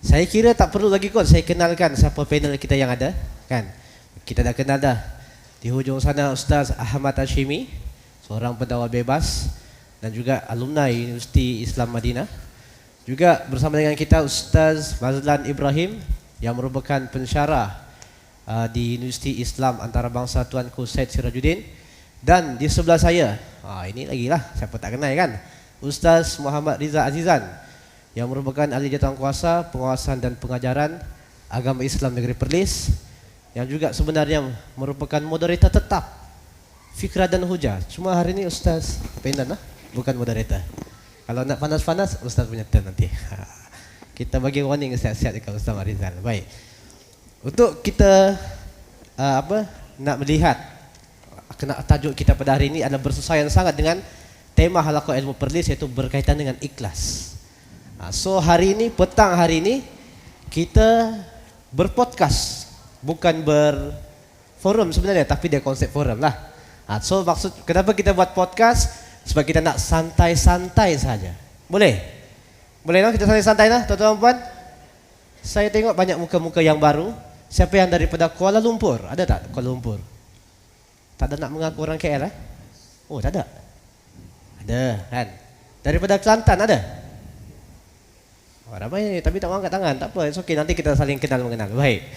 Saya kira tak perlu lagi kot saya kenalkan siapa panel kita yang ada, kan? Kita dah kenal dah. Di hujung sana Ustaz Ahmad Hashimi, seorang pendakwah bebas dan juga alumni Universiti Islam Madinah. Juga bersama dengan kita Ustaz Mazlan Ibrahim yang merupakan pensyarah di Universiti Islam Antarabangsa Tuanku Syed Sirajuddin. Dan di sebelah saya, ini lagi lah, siapa tak kenal kan, Ustaz Muhammad Riza Azizan yang merupakan ahli jawatankuasa pengawasan dan pengajaran agama Islam Negeri Perlis, yang juga sebenarnya merupakan moderator tetap Fikrah dan Hujah. Cuma hari ini Ustaz panel lah, bukan moderator. Kalau nak panas-panas, Ustaz punya turn nanti. Kita bagi warning siap-siap dekat Ustaz Rizal. Baik. Untuk kita nak melihat tajuk kita pada hari ini adalah bersesuaian sangat dengan tema Halaqah Ilmu Perlis, iaitu berkaitan dengan ikhlas. So hari ini, petang hari ini kita berpodcast, bukan berforum sebenarnya, tapi dia konsep forum lah. So maksud kenapa kita buat podcast? Sebab kita nak santai-santai saja. Boleh? Boleh lah kita santai-santai lah tuan-tuan dan puan? Saya tengok banyak muka-muka yang baru. Siapa yang daripada Kuala Lumpur? Ada tak Kuala Lumpur? Tak ada nak mengaku orang KL Oh tak ada? Ada kan? Daripada Kelantan ada? Ramai tapi tak angkat tangan. Tak apa, it's okay, nanti kita saling kenal mengenal. Baik.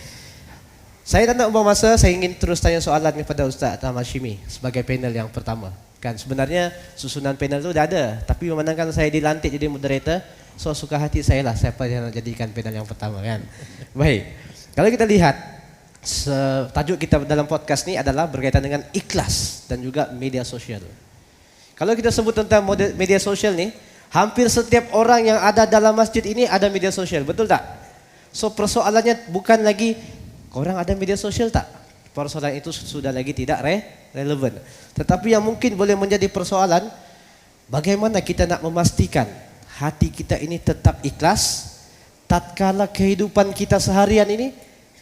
Saya tak nak buang masa, saya ingin terus tanya soalan kepada Ustaz Ahmad Hashimi sebagai panel yang pertama. Kan sebenarnya susunan panel tu dah ada, tapi memandangkan saya dilantik jadi moderator, so suka hati saya lah siapa yang nak jadikan panel yang pertama kan. Baik. Kalau kita lihat tajuk kita dalam podcast ni adalah berkaitan dengan ikhlas dan juga media sosial. Kalau kita sebut tentang media sosial ni, hampir setiap orang yang ada dalam masjid ini ada media sosial, betul tak? So persoalannya bukan lagi korang ada media sosial tak? Persoalan itu sudah lagi tidak relevan. Tetapi yang mungkin boleh menjadi persoalan, bagaimana kita nak memastikan hati kita ini tetap ikhlas tatkala kehidupan kita seharian ini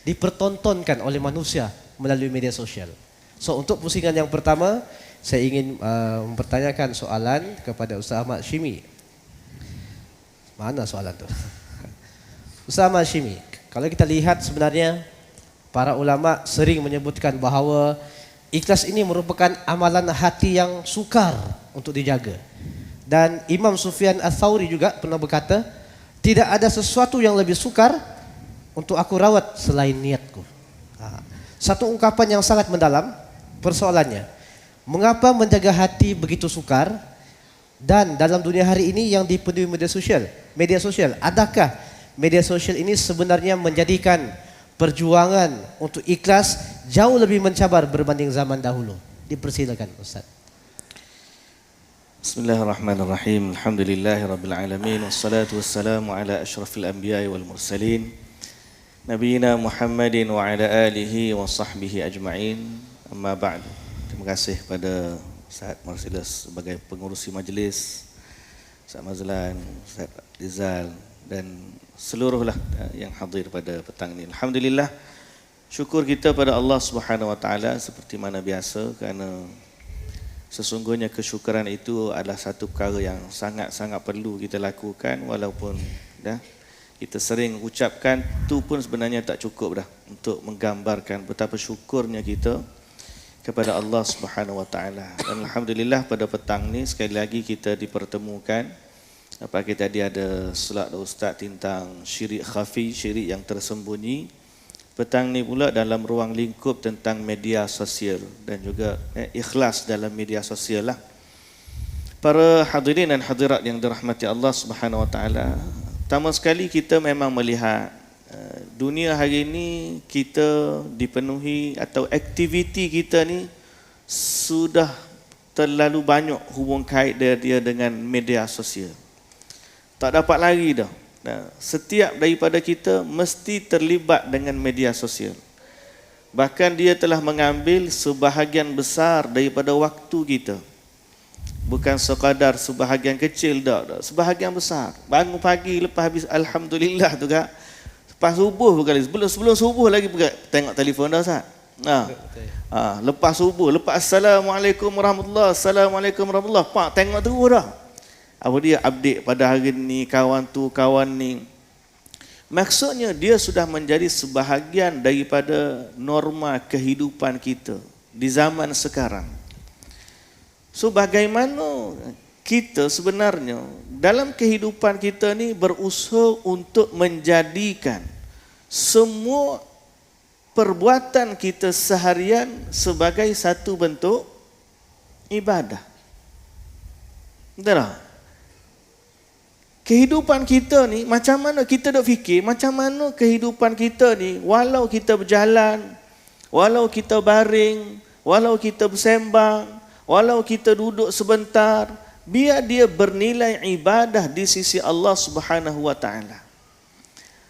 dipertontonkan oleh manusia melalui media sosial. So untuk pusingan yang pertama, saya ingin mempertanyakan soalan kepada Ustaz Ahmad Hashimi. Mana soalan tu? Ustaz Ahmad Hashimi, kalau kita lihat sebenarnya para ulama sering menyebutkan bahawa ikhlas ini merupakan amalan hati yang sukar untuk dijaga. Dan Imam Sufyan Ats-Tsauri juga pernah berkata, tidak ada sesuatu yang lebih sukar untuk aku rawat selain niatku. Satu ungkapan yang sangat mendalam. Persoalannya, mengapa menjaga hati begitu sukar? Dan dalam dunia hari ini yang dipenuhi media sosial, adakah media sosial ini sebenarnya menjadikan perjuangan untuk ikhlas jauh lebih mencabar berbanding zaman dahulu? Dipersilakan Ustaz. Bismillahirrahmanirrahim. Alhamdulillahirabbil alamin wassalatu wassalamu ala asyrafil anbiya'i wal mursalin nabiyina Muhammadin wa ala alihi wa sahbihi ajma'in. Amma ba'du. Terima kasih kepada Ustaz Marsilus sebagai pengurusi majlis, Ustaz Mazlan, Ustaz Rizal dan seluruhlah yang hadir pada petang ini. Alhamdulillah, syukur kita pada Allah Subhanahu Wa Taala seperti mana biasa, kerana sesungguhnya kesyukuran itu adalah satu perkara yang sangat-sangat perlu kita lakukan, walaupun kita sering ucapkan itu pun sebenarnya tak cukup dah untuk menggambarkan betapa syukurnya kita kepada Allah Subhanahu Wa Taala. Dan alhamdulillah pada petang ni sekali lagi kita dipertemukan. Apa kita tadi ada slot Ustaz tentang syirik khafi, syirik yang tersembunyi. Petang ni pula dalam ruang lingkup tentang media sosial dan juga ikhlas dalam media sosial lah. Para hadirin dan hadirat yang dirahmati Allah Subhanahu Wa Taala, pertama sekali kita memang melihat dunia hari ini kita dipenuhi atau aktiviti kita ni sudah terlalu banyak hubung kait dia dengan media sosial. Tak dapat lari dah. Setiap daripada kita mesti terlibat dengan media sosial. Bahkan dia telah mengambil sebahagian besar daripada waktu kita. Bukan sekadar sebahagian kecil dah, sebahagian besar. Bangun pagi lepas habis alhamdulillah tu kak. Lepas subuh berkali, sebelum subuh lagi tengok telefon dah Ustaz. Lepas subuh, lepas assalamualaikum warahmatullahi, assalamualaikum warahmatullahi, pak tengok terus dah. Apa dia update pada hari ni, kawan tu, kawan ni. Maksudnya dia sudah menjadi sebahagian daripada norma kehidupan kita di zaman sekarang. So bagaimana kita sebenarnya dalam kehidupan kita ni berusaha untuk menjadikan semua perbuatan kita seharian sebagai satu bentuk ibadah. Betul tak? Kehidupan kita ni, macam mana kita duk fikir, macam mana kehidupan kita ni, walau kita berjalan, walau kita baring, walau kita bersembang, walau kita duduk sebentar, biar dia bernilai ibadah di sisi Allah Subhanahu wa taala.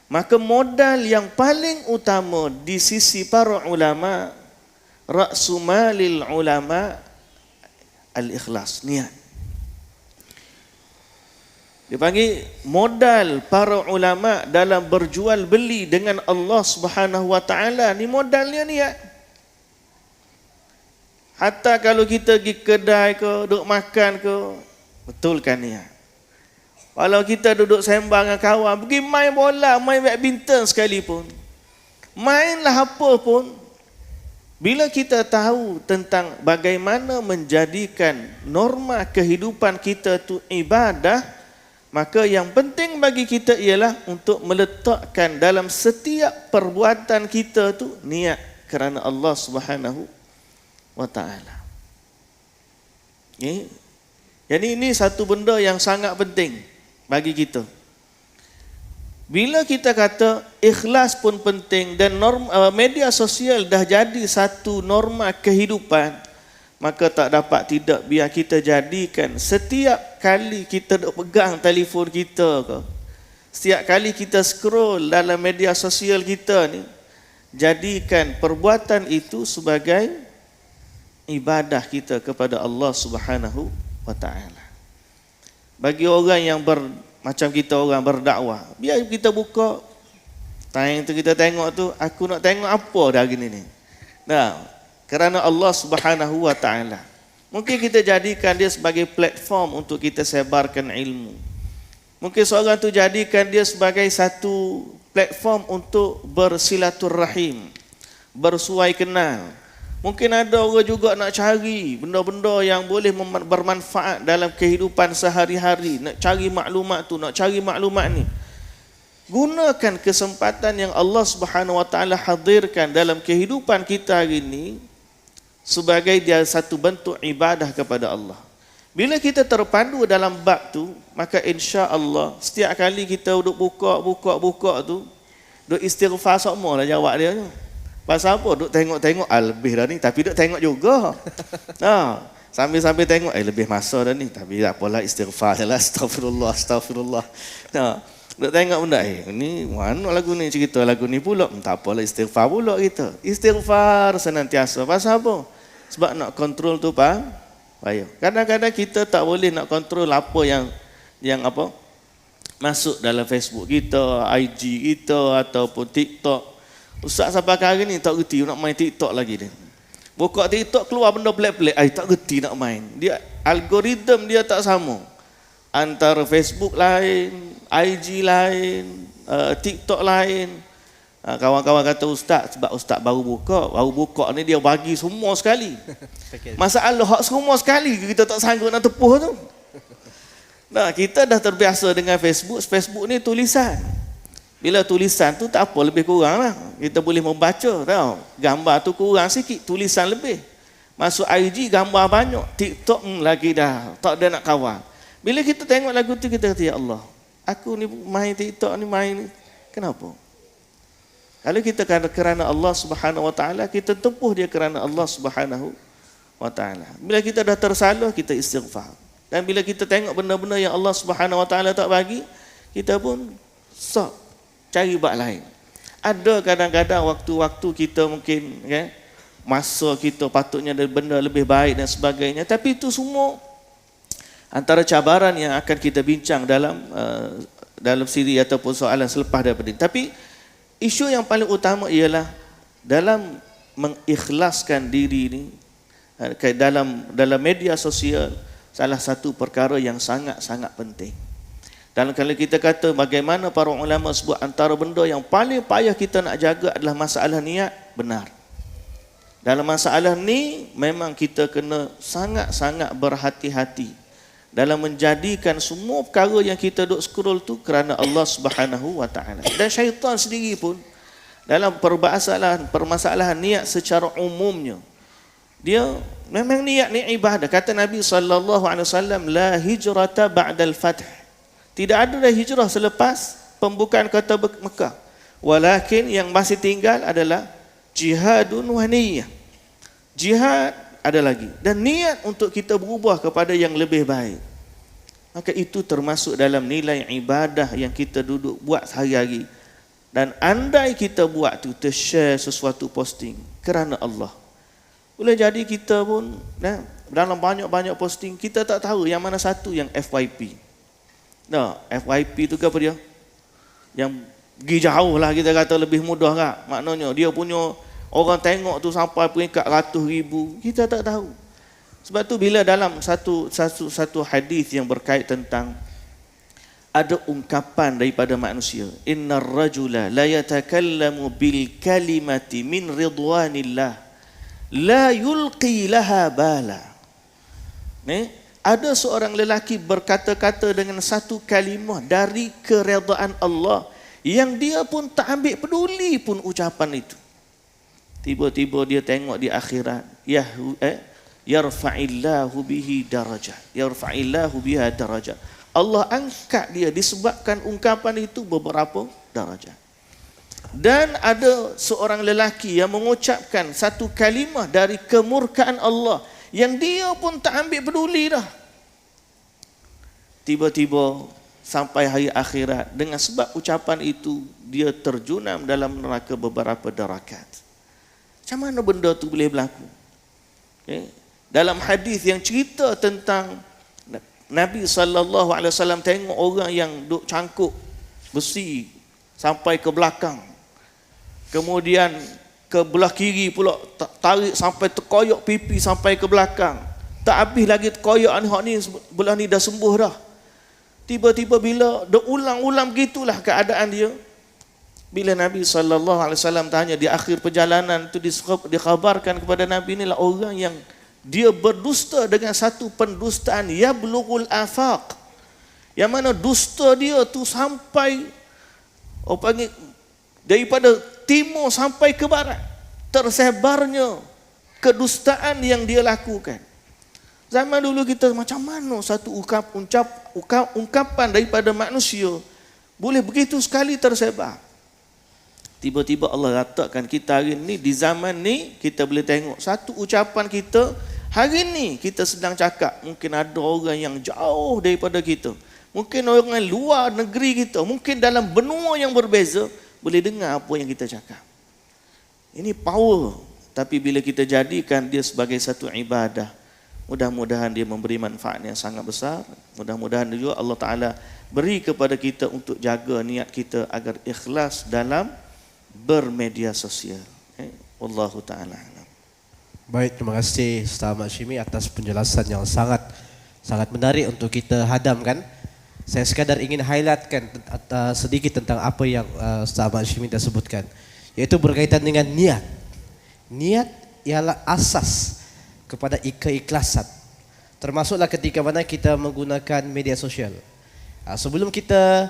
Maka modal yang paling utama di sisi para ulama, ra'su malil ulama al-ikhlas, niat. Dia panggil modal para ulama dalam berjual beli dengan Allah Subhanahu wa taala ni modalnya niat. Hatta kalau kita pergi kedai ke, duduk makan ke, betulkan niat. Kalau kita duduk sembang dengan kawan, pergi main bola, main badminton sekalipun, mainlah apa pun, bila kita tahu tentang bagaimana menjadikan norma kehidupan kita tu ibadah, maka yang penting bagi kita ialah untuk meletakkan dalam setiap perbuatan kita tu niat kerana Allah Subhanahu wa taala. Jadi ini satu benda yang sangat penting bagi kita. Bila kita kata ikhlas pun penting dan media sosial dah jadi satu norma kehidupan, maka tak dapat tidak biar kita jadikan setiap kali kita duk pegang telefon kita ke, setiap kali kita scroll dalam media sosial kita ni, jadikan perbuatan itu sebagai ibadah kita kepada Allah Subhanahu wa taala. Bagi orang yang macam kita orang berdakwah, biar kita buka tayang tu, kita tengok tu, aku nak tengok apa dah gini ni. Nah, kerana Allah Subhanahu wa taala. Mungkin kita jadikan dia sebagai platform untuk kita sebarkan ilmu. Mungkin seorang tu jadikan dia sebagai satu platform untuk bersilaturrahim, bersuai kenal. Mungkin ada orang juga nak cari benda-benda yang boleh bermanfaat dalam kehidupan sehari-hari, nak cari maklumat tu, nak cari maklumat ni. Gunakan kesempatan yang Allah Subhanahu wa taala hadirkan dalam kehidupan kita hari ini sebagai dia satu bentuk ibadah kepada Allah. Bila kita terpandu dalam bab tu, maka insya-Allah setiap kali kita duduk buka tu, duk istighfar semua lah jawab dia tu. Pasal apa? Duk tengok-tengok lebih dah ni, tapi duk tengok juga. Sambil-sambil tengok lebih masa dah ni, tapi tak apalah, istighfar jelah, astagfirullah. Duk tengok benda ni mana lagu ni, cerita lagu ni pula, tak apalah, istighfar pula kita. Istighfar senantiasa. Pasal apa? Sebab nak kontrol tu payah. Kadang-kadang kita tak boleh nak kontrol apa yang apa masuk dalam Facebook kita, IG kita ataupun TikTok. Ustaz sampai hari ni tak reti nak main TikTok lagi dia. Buka TikTok keluar benda pelik-pelik, tak reti nak main. Dia algoritma dia tak sama. Antara Facebook lain, IG lain, TikTok lain. Kawan-kawan kata ustaz, sebab ustaz baru buka ni dia bagi semua sekali. Masalah hak semua sekali kita tak sanggup nak tepuh tu. Nah, kita dah terbiasa dengan Facebook ni tulisan. Bila tulisan tu tak apa, lebih kurang lah kita boleh membaca, tahu. Gambar tu kurang sikit, tulisan lebih. Masuk IG gambar banyak, TikTok lagi dah tak ada nak kawan. Bila kita tengok lagu tu kita kata, ya Allah, aku ni main TikTok ni main, kenapa? Kalau kita kerana Allah Subhanahu wa taala, kita tempuh dia kerana Allah Subhanahu wa taala. Bila kita dah tersalah, kita istighfar. Dan bila kita tengok benda-benda yang Allah Subhanahu wa taala tak bagi, kita pun stop, cari bab lain. Ada kadang-kadang waktu-waktu kita mungkin masa kita patutnya ada benda lebih baik dan sebagainya, tapi itu semua antara cabaran yang akan kita bincang dalam siri ataupun soalan selepas daripada ini. Tapi isu yang paling utama ialah dalam mengikhlaskan diri ini dalam media sosial, salah satu perkara yang sangat-sangat penting. Dan kalau kita kata bagaimana para ulama sebut antara benda yang paling payah kita nak jaga adalah masalah niat, benar. Dalam masalah ni memang kita kena sangat-sangat berhati-hati dalam menjadikan semua perkara yang kita duk scroll tu kerana Allah Subhanahu wa taala. Dan syaitan sendiri pun dalam permasalahan niat secara umumnya, dia memang niat ni ibadah. Kata Nabi sallallahu alaihi wasallam, la hijrata ba'dal fath. Tidak ada dah hijrah selepas pembukaan kota Mekah. Walakin yang masih tinggal adalah jihadun wa niyyah. Jihad ada lagi dan niat untuk kita berubah kepada yang lebih baik. Maka itu termasuk dalam nilai ibadah yang kita duduk buat sehari-hari. Dan andai kita buat tu, share sesuatu posting kerana Allah, boleh jadi kita pun dalam banyak-banyak posting kita tak tahu yang mana satu yang FYP. FYP tu ke apa dia? Yang pergi jauh lah, kita kata lebih mudah kan? Maknanya dia punya orang tengok tu sampai peringkat ratus ribu, kita tak tahu. Sebab tu bila dalam satu hadis yang berkait tentang ada ungkapan daripada manusia, innar rajula la yatakallamu bil kalimati min ridwanillah la yulqi laha bala. Ada seorang lelaki berkata-kata dengan satu kalimah dari keredaan Allah yang dia pun tak ambil peduli pun ucapan itu. Tiba-tiba dia tengok di akhirat, yarfa'illahu bihi darajah, yarfa'illahu biha darajah. Allah angkat dia disebabkan ungkapan itu beberapa darajat. Dan ada seorang lelaki yang mengucapkan satu kalimah dari kemurkaan Allah yang dia pun tak ambil peduli dah. Tiba-tiba sampai hari akhirat, dengan sebab ucapan itu dia terjunam dalam neraka beberapa darakat. Macam mana benda tu boleh berlaku? Dalam hadis yang cerita tentang Nabi SAW tengok orang yang duk cangkuk besi sampai ke belakang, kemudian ke belah kiri pula tarik sampai terkoyak pipi sampai ke belakang, tak habis lagi terkoyak ni, belah ni dah sembuh dah. Tiba-tiba bila dia ulang-ulang begitulah keadaan dia, bila Nabi SAW tanya di akhir perjalanan itu, dikhabarkan kepada Nabi, inilah orang yang dia berdusta dengan satu pendustaan yablughul afaq, yang mana dusta dia tu sampai daripada timur sampai ke barat, tersebarnya kedustaan yang dia lakukan. Zaman dulu kita macam mana satu ungkapan daripada manusia boleh begitu sekali tersebar. Tiba-tiba Allah letakkan kita hari ni, di zaman ni kita boleh tengok satu ucapan kita hari ni, kita sedang cakap, mungkin ada orang yang jauh daripada kita, mungkin orang luar negeri kita, mungkin dalam benua yang berbeza, boleh dengar apa yang kita cakap. Ini power. Tapi bila kita jadikan dia sebagai satu ibadah, mudah-mudahan dia memberi manfaat yang sangat besar. Mudah-mudahan juga Allah Ta'ala beri kepada kita untuk jaga niat kita agar ikhlas dalam bermedia sosial. Wallahu ta'ala alam. Baik, terima kasih Ustaz Ahmad Syimi atas penjelasan yang sangat menarik untuk kita hadamkan. Saya sekadar ingin highlightkan sedikit tentang apa yang Ustaz Ahmad Syimi dah sebutkan, iaitu berkaitan dengan niat. Niat ialah asas kepada keikhlasan. Termasuklah ketika mana kita menggunakan media sosial. Sebelum kita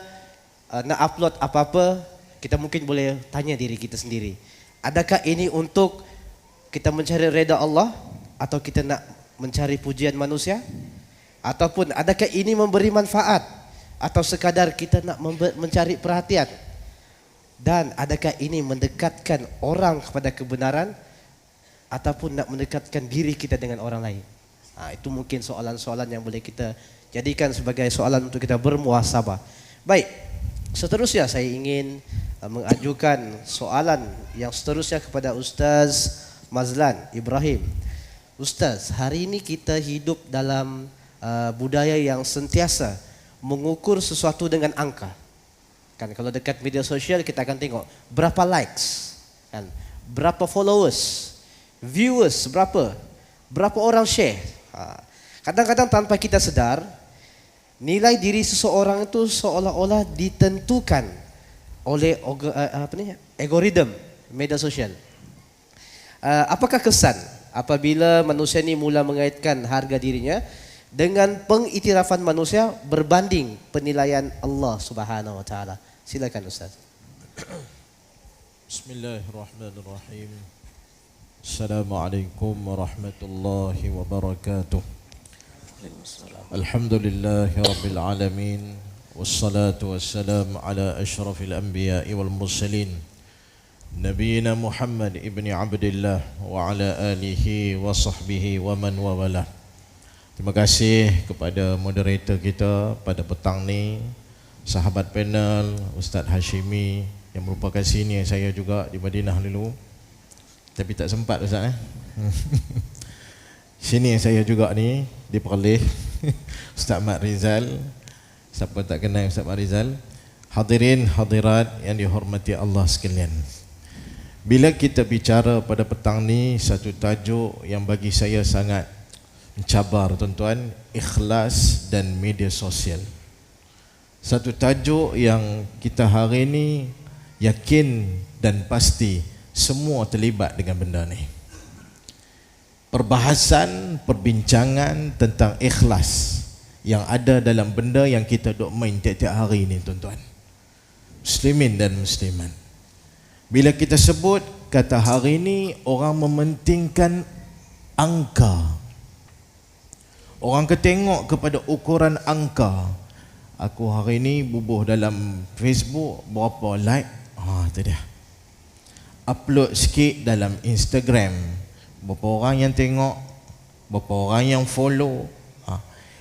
nak upload apa-apa, kita mungkin boleh tanya diri kita sendiri, adakah ini untuk kita mencari redha Allah, atau kita nak mencari pujian manusia, ataupun adakah ini memberi manfaat, atau sekadar kita nak mencari perhatian, dan adakah ini mendekatkan orang kepada kebenaran, ataupun nak mendekatkan diri kita dengan orang lain. Itu mungkin soalan-soalan yang boleh kita jadikan sebagai soalan untuk kita bermuhasabah. Baik, seterusnya saya ingin mengajukan soalan yang seterusnya kepada Ustaz Mazlan Ibrahim. Ustaz, hari ini kita hidup dalam budaya yang sentiasa mengukur sesuatu dengan angka. Kan kalau dekat media sosial kita akan tengok berapa likes, kan, berapa followers, viewers berapa orang share. Kadang-kadang tanpa kita sedar, Nilai diri seseorang itu seolah-olah ditentukan oleh algoritma media sosial. Apakah kesan apabila manusia ini mula mengaitkan harga dirinya dengan pengiktirafan manusia berbanding penilaian Allah Subhanahu wa taala? Silakan Ustaz. Bismillahirrahmanirrahim. Assalamualaikum warahmatullahi wabarakatuh. Alhamdulillahi rabbil alamin. Wassalatu wassalamu ala asyrafil anbiya'i wal mursalin. Nabiyina Muhammad ibni Abdillah wa ala alihi wa sahbihi wa man wa wala. Terima kasih kepada moderator kita pada petang ni, sahabat panel Ustaz Hashimi yang merupakan senior saya juga di Madinah dulu. Tapi tak sempat Ustaz senior saya juga ni di Perlis Ustaz Mat Rizal. Siapa tak kenal Ustaz Mat Rizal? Hadirin hadirat yang dihormati Allah sekalian. Bila kita bicara pada petang ni, satu tajuk yang bagi saya sangat mencabar tuan-tuan, ikhlas dan media sosial. Satu tajuk yang kita hari ini yakin dan pasti semua terlibat dengan benda ni. Perbahasan, perbincangan tentang ikhlas yang ada dalam benda yang kita duk main tiap-tiap hari ni tuan-tuan, muslimin dan muslimat. Bila kita sebut kata hari ini, orang mementingkan angka. Orang ketengok kepada ukuran angka. Aku hari ini bubuh dalam Facebook berapa like, tu dia. Upload sikit dalam Instagram, berapa orang yang tengok, berapa orang yang follow.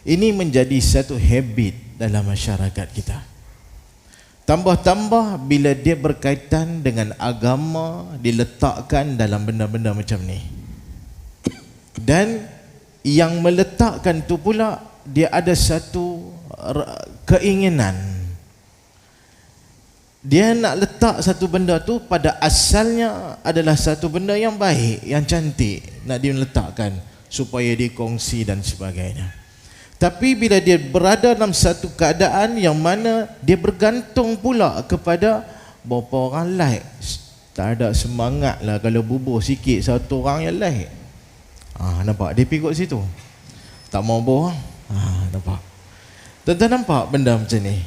Ini menjadi satu habit dalam masyarakat kita. Tambah-tambah bila dia berkaitan dengan agama, diletakkan dalam benda-benda macam ni. Dan yang meletakkan tu pula, dia ada satu keinginan. Dia nak letak satu benda tu pada asalnya adalah satu benda yang baik, yang cantik, nak dia letakkan supaya dikongsi dan sebagainya. Tapi bila dia berada dalam satu keadaan yang mana dia bergantung pula kepada berapa orang like, tak ada semangat lah kalau bubuh sikit satu orang yang like. Nampak dia pergi kat situ, tak mau bohong. Nampak tuan-tuan, nampak benda macam ni.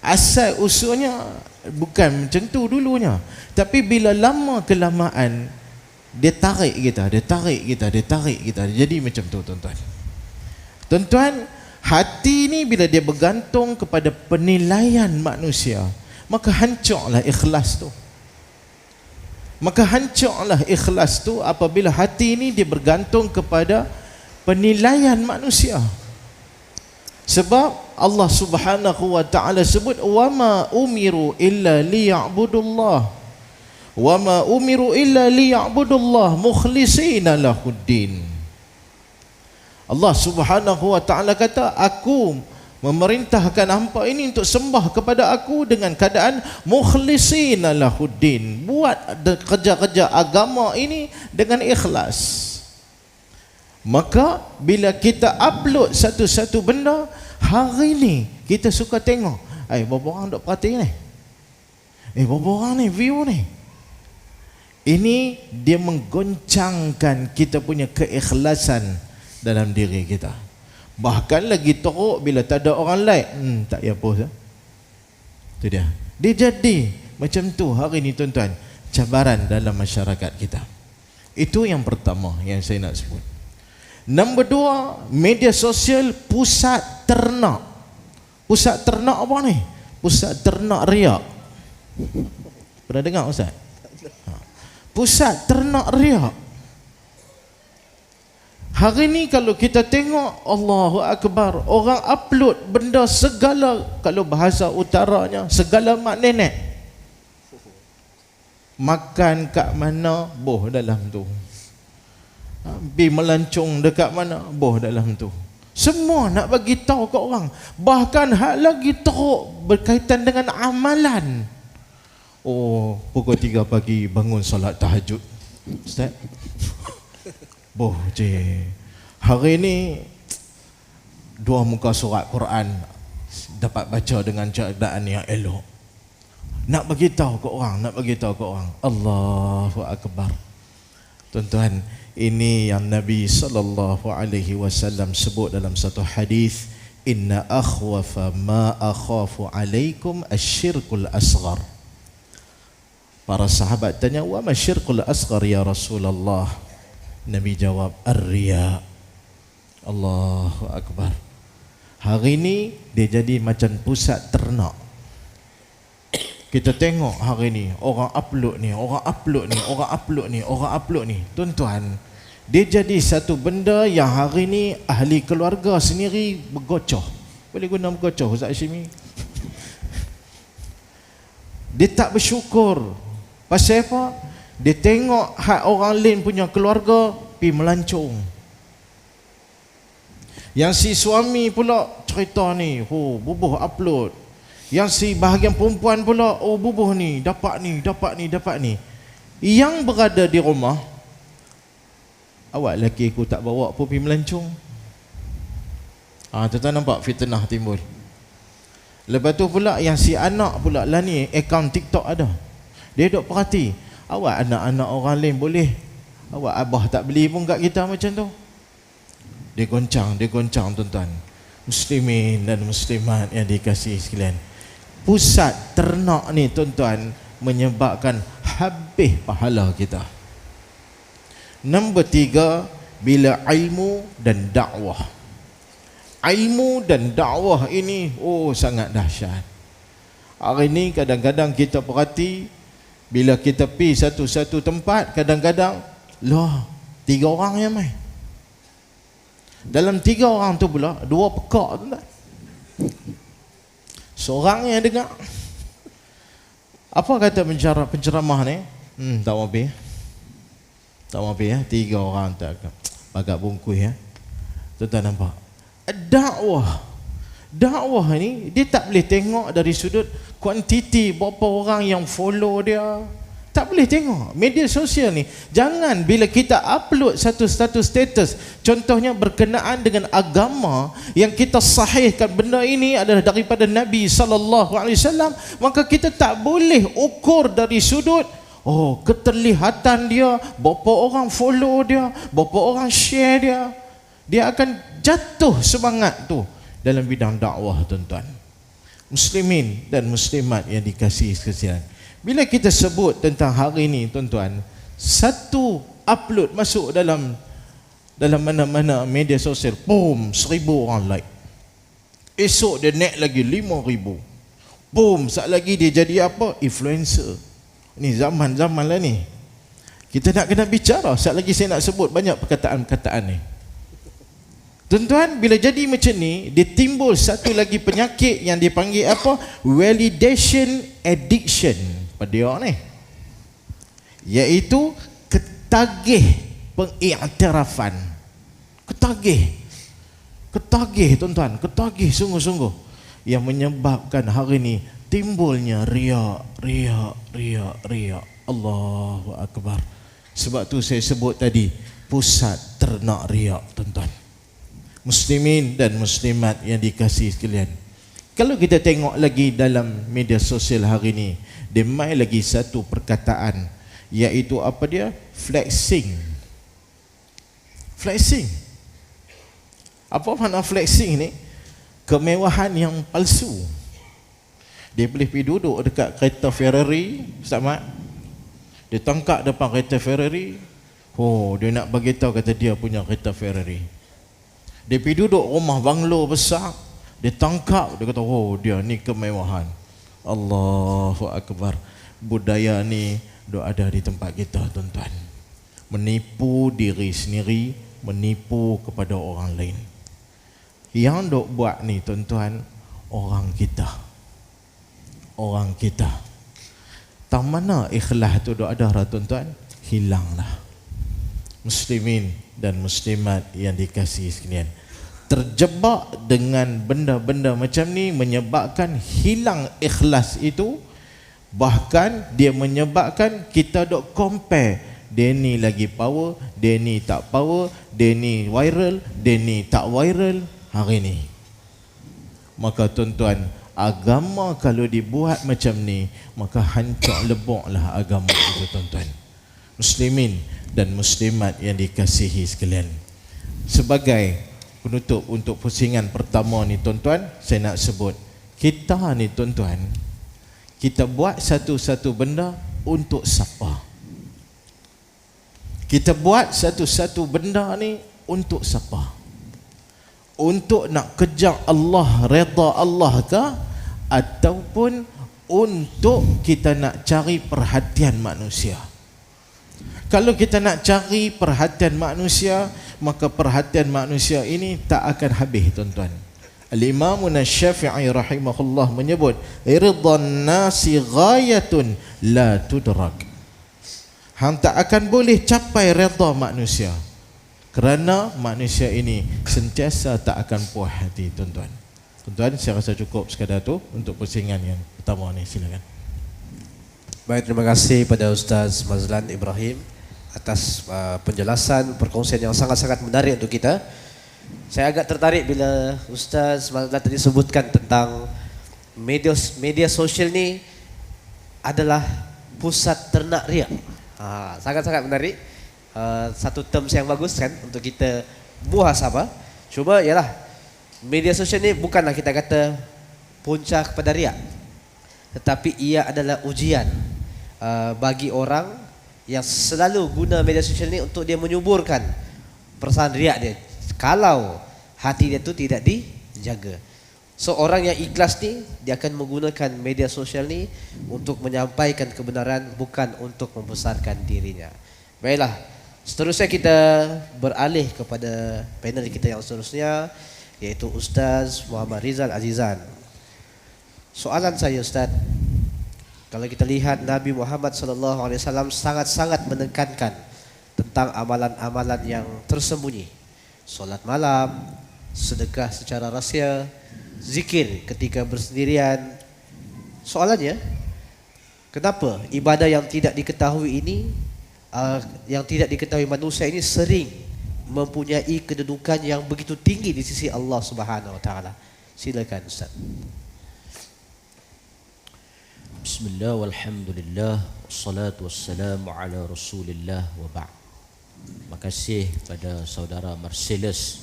Asal usulnya bukan macam tu dulunya, tapi bila lama kelamaan dia tarik kita, dia tarik kita. Jadi macam tu tuan-tuan. Tuan-tuan, hati ni bila dia bergantung kepada penilaian manusia, maka hancurlah ikhlas tu. Apabila hati ni dia bergantung kepada penilaian manusia. Sebab Allah Subhanahu wa taala sebut, wama umiru illa liya'budullah mukhlisina lahuddin. Allah Subhanahu wa taala kata, aku memerintahkan hamba ini untuk sembah kepada aku dengan keadaan mukhlisina lahuddin, buat kerja-kerja agama ini dengan ikhlas. Maka bila kita upload satu-satu benda, hari ni kita suka tengok, berapa orang duk perhati ni, berapa orang ni view ni. Ini dia menggoncangkan kita punya keikhlasan dalam diri kita. Bahkan lagi teruk bila tak ada orang like, tak payah post. Itu dia. Dia jadi macam tu hari ni tuan-tuan, cabaran dalam masyarakat kita. Itu yang pertama yang saya nak sebut. Nombor dua, media sosial pusat ternak. Pusat ternak apa ni? Pusat ternak riak. Pernah dengar Ustaz? Pusat ternak riak. Hari ni kalau kita tengok, Allahu Akbar, orang upload benda segala, kalau bahasa utaranya, segala mak nenek. Makan kat mana, boh dalam tu. Pergi melancong dekat mana, boh dalam tu. Semua nak bagi tahu kat orang. Bahkan hak lagi teruk berkaitan dengan amalan. Pukul 3 pagi bangun solat tahajud. Ustaz, boh je. Hari ni 2 muka surat Quran, dapat baca dengan keadaan yang elok. Nak bagi tahu ke orang, Allahu akbar. Tuan-tuan, ini yang Nabi sallallahu alaihi wasallam sebut dalam satu hadis, inna akhwafa ma akhafu alaikum asyirkul asghar. Para sahabat tanya, wa ma syirkul asghar ya Rasulullah? Nabi jawab, ar-riya. Allahu akbar. Hari ini dia jadi macam pusat ternak. Kita tengok hari ni orang upload ni. Tuan-tuan, dia jadi satu benda yang hari ni ahli keluarga sendiri bergocoh. Boleh guna bergocoh Ustaz Hashimi? Dia tak bersyukur. Pasal apa? Dia tengok hak orang lain punya keluarga pergi melancong. Yang si suami pula cerita ni, bubuh upload. Yang si bahagian perempuan pula, bubuh ni, dapat ni. Yang berada di rumah, awak lelaki aku tak bawa pun pergi melancong. Tuan-tuan nampak fitnah timbul. Lepas tu pula yang si anak pula lah ni, akaun TikTok ada. Dia duk perhati, awak anak-anak orang lain boleh, awak abah tak beli pun kat kita macam tu. Dia goncang tuan-tuan. Muslimin dan muslimat yang dikasihi sekalian, pusat ternak ni tuan-tuan menyebabkan habis pahala kita. Nombor 3, bila ilmu dan dakwah. Ilmu dan dakwah ini sangat dahsyat. Hari ni kadang-kadang kita perhati, bila kita pergi satu-satu tempat, kadang-kadang 3 orang yang main. Dalam 3 orang tu pula 2 pekak tuan-tuan. Seorang yang dengar. Apa kata penceramah ni? Tak mau pergi. 3 orang tak agak bungkus ya. Tuan-tuan nampak? Dakwah ni dia tak boleh tengok dari sudut kuantiti berapa orang yang follow dia. Tak boleh tengok. Media sosial ni, jangan bila kita upload satu status contohnya berkenaan dengan agama yang kita sahihkan benda ini adalah daripada Nabi SAW, maka kita tak boleh ukur dari sudut keterlihatan dia, berapa orang follow dia, berapa orang share dia. Dia akan jatuh semangat tu dalam bidang dakwah tuan-tuan. Muslimin dan muslimat yang dikasihi sekalian, bila kita sebut tentang hari ini tuan-tuan, satu upload masuk dalam mana-mana media sosial, 1000 orang like. Esok dia naik lagi 5000. Saat lagi dia jadi apa? Influencer. Ni zaman lah ni. Kita nak kena bicara. Saat lagi saya nak sebut banyak perkataan-perkataan ni. Tuan-tuan, bila jadi macam ni, dia timbul satu lagi penyakit yang dipanggil apa? Validation addiction pada dia ni, iaitu ketagih pengiktirafan. Ketagih tuan-tuan, ketagih sungguh-sungguh, yang menyebabkan hari ni timbulnya riak. Allahu akbar. Sebab tu saya sebut tadi, pusat ternak riak tuan-tuan. Muslimin dan muslimat yang dikasihi sekalian, kalau kita tengok lagi dalam media sosial hari ni, dia main lagi satu perkataan, iaitu apa dia? Flexing. Apa makna flexing ni? Kemewahan yang palsu. Dia boleh pergi duduk dekat kereta Ferrari, Ustaz Mat. Dia tangkap depan kereta Ferrari. Dia nak bagi tahu kata dia punya kereta Ferrari. Dia pergi duduk rumah banglo besar. Dia tangkap, dia kata dia ni kemewahan. Allahu akbar. Budaya ni ada di tempat kita tuan-tuan. Menipu diri sendiri, menipu kepada orang lain. Yang dok buat ni tuan-tuan, orang kita. Tak mana ikhlas tu dok ada tuan-tuan? Hilanglah. Muslimin dan muslimat yang dikasihi sekalian, terjebak dengan benda-benda macam ni menyebabkan hilang ikhlas itu. Bahkan dia menyebabkan kita dok compare, dia ni lagi power, dia ni tak power, dia ni viral, dia ni tak viral hari ni. maka tuan-tuan, agama kalau dibuat macam ni, maka hancur leboklah agama itu tuan-tuan. Muslimin dan muslimat yang dikasihi sekalian, sebagai penutup untuk pusingan pertama ni tuan-tuan, saya nak sebut, kita ni tuan-tuan, kita buat satu-satu benda untuk siapa? Kita buat satu-satu benda ni untuk siapa? Untuk nak kejar Allah, redha Allah ke, ataupun untuk kita nak cari perhatian manusia? Kalau kita nak cari perhatian manusia, maka perhatian manusia ini tak akan habis tuan-tuan. Al-Imam Asy-Syafi'i rahimahullah menyebut, ridhan nasi ghayatun la tudrak. Hang tak akan boleh capai redha manusia, kerana manusia ini sentiasa tak akan puas hati tuan-tuan. Tuan-tuan, saya rasa cukup sekadar tu untuk pusingan yang pertama ni, silakan. Baik, terima kasih pada Ustaz Mazlan Ibrahim atas penjelasan, perkongsian yang sangat-sangat menarik untuk kita. Saya agak tertarik bila Ustaz Mazlan tadi sebutkan tentang media sosial ni adalah pusat ternak riak. Sangat-sangat menarik. Satu term yang bagus kan untuk kita muhasabah. Cuba ialah media sosial ni bukanlah kita kata punca kepada riak, tetapi ia adalah ujian bagi orang yang selalu guna media sosial ni untuk dia menyuburkan perasaan riak dia, kalau hati dia tu tidak dijaga. So orang yang ikhlas ni, dia akan menggunakan media sosial ni untuk menyampaikan kebenaran, bukan untuk membesarkan dirinya. Baiklah, seterusnya kita beralih kepada panel kita yang seterusnya, iaitu Ustaz Muhammad Rizal Azizan. Soalan saya Ustaz, kalau kita lihat Nabi Muhammad SAW sangat-sangat menekankan tentang amalan-amalan yang tersembunyi. Solat malam, sedekah secara rahsia, zikir ketika bersendirian. Soalannya, kenapa ibadah yang tidak diketahui ini, yang tidak diketahui manusia ini sering mempunyai kedudukan yang begitu tinggi di sisi Allah Subhanahu Wa Taala? Silakan Ustaz. Bismillah walhamdulillah wassalatu wassalamu ala Rasulillah wa ba'd. Terima kasih pada saudara Marcellus,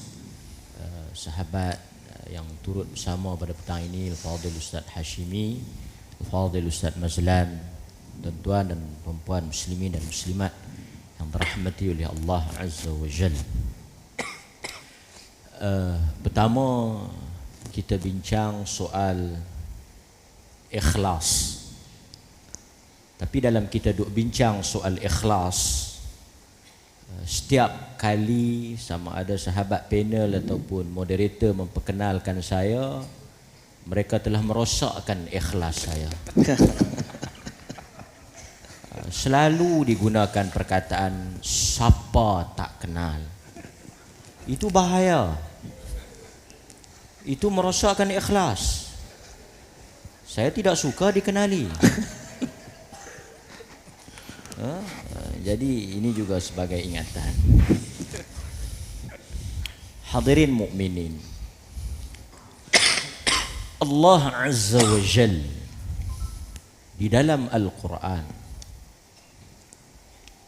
sahabat yang turut bersama pada petang ini, Al-Fadhil Ustaz Hashimi, Al-Fadhil Ustaz Mazlan, tuan-tuan dan puan-puan muslimin dan muslimat yang dirahmati oleh Allah Azza wa Jalla. Pertama, kita bincang soal ikhlas. Tapi dalam kita duk bincang soal ikhlas, setiap kali sama ada sahabat panel ataupun moderator memperkenalkan saya, mereka telah merosakkan ikhlas saya. Selalu digunakan perkataan siapa tak kenal. Itu bahaya. Itu merosakkan ikhlas. Saya tidak suka dikenali. Jadi ini juga sebagai ingatan. Hadirin mukminin, Allah Azza wa Jalla di dalam Al-Quran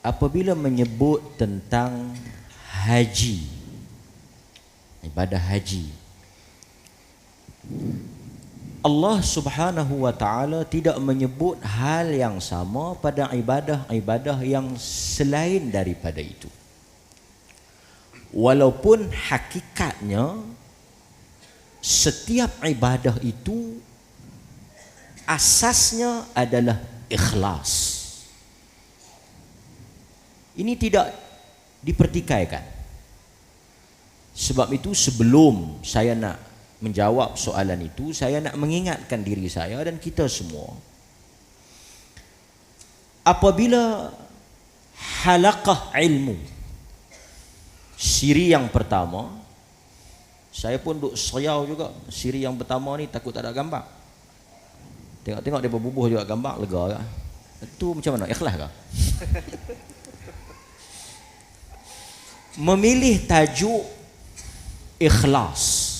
apabila menyebut tentang haji, ibadah haji, Allah Subhanahu wa Ta'ala tidak menyebut hal yang sama pada ibadah-ibadah yang selain daripada itu. Walaupun hakikatnya setiap ibadah itu asasnya adalah ikhlas. Ini tidak dipertikaikan. Sebab itu sebelum saya nak menjawab soalan itu, saya nak mengingatkan diri saya dan kita semua, apabila halaqah ilmu siri yang pertama, saya pun duk seriau juga, siri yang pertama ni takut tak ada gambar. Tengok-tengok dia berbubuh juga gambar, lega tak? Itu macam mana? Ikhlas ke? Memilih tajuk ikhlas.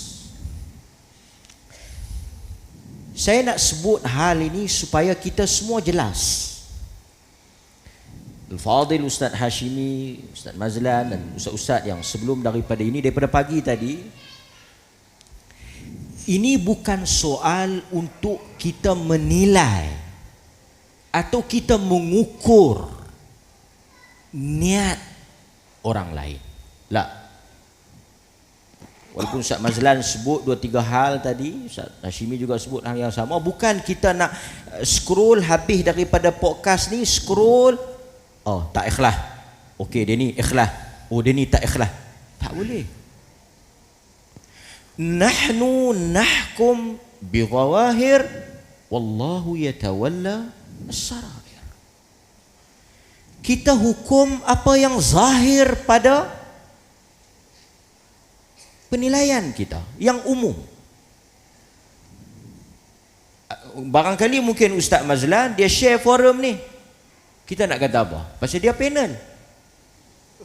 Saya nak sebut hal ini supaya kita semua jelas. Al-Fadhil Ustaz Hashimi, Ustaz Mazlan dan ustaz-ustaz yang sebelum daripada ini, daripada pagi tadi, ini bukan soal untuk kita menilai atau kita mengukur niat orang lain. La. Walaupun Ustaz Mazlan sebut 2-3 hal tadi, Ustaz Hashimi juga sebut hal yang sama. Bukan kita nak scroll habis daripada podcast ni, scroll, oh tak ikhlas, okey dia ni ikhlas, oh dia ni tak ikhlas. Tak boleh. Nahnu nahkum bidhawahir wallahu yatawalla as-sarair. Kita hukum apa yang zahir pada penilaian kita yang umum. Barangkali mungkin Ustaz Mazlan dia share forum ni, kita nak kata apa? Pasal dia panel.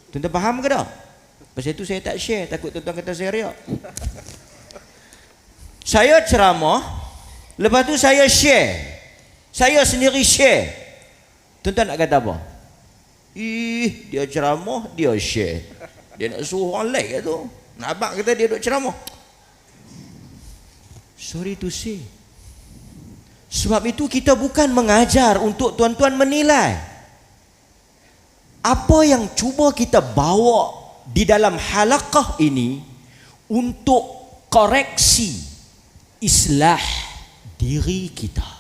Tuan-tuan faham ke tak? Pasal itu saya tak share, takut tuan-tuan kata saya riak. Saya ceramah, lepas tu saya share, saya sendiri share. Tuan-tuan nak kata apa? Ih, dia ceramah, dia share, dia nak suruh orang like tu. Nak abang kata dia duduk ceramah. Sorry to say. Sebab itu kita bukan mengajar untuk tuan-tuan menilai. Apa yang cuba kita bawa di dalam halaqah ini untuk koreksi, islah diri kita.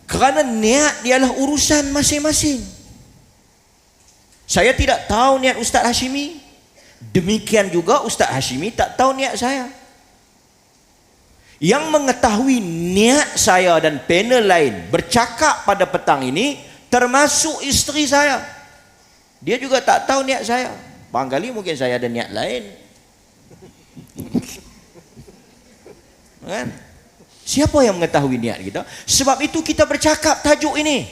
Kerana niat ialah urusan masing-masing. Saya tidak tahu niat Ustaz Hashimi. Demikian juga Ustaz Hashimi tak tahu niat saya. Yang mengetahui niat saya dan panel lain bercakap pada petang ini termasuk isteri saya. Dia juga tak tahu niat saya. Barangkali mungkin saya ada niat lain. Kan? Siapa yang mengetahui niat kita? Sebab itu kita bercakap tajuk ini.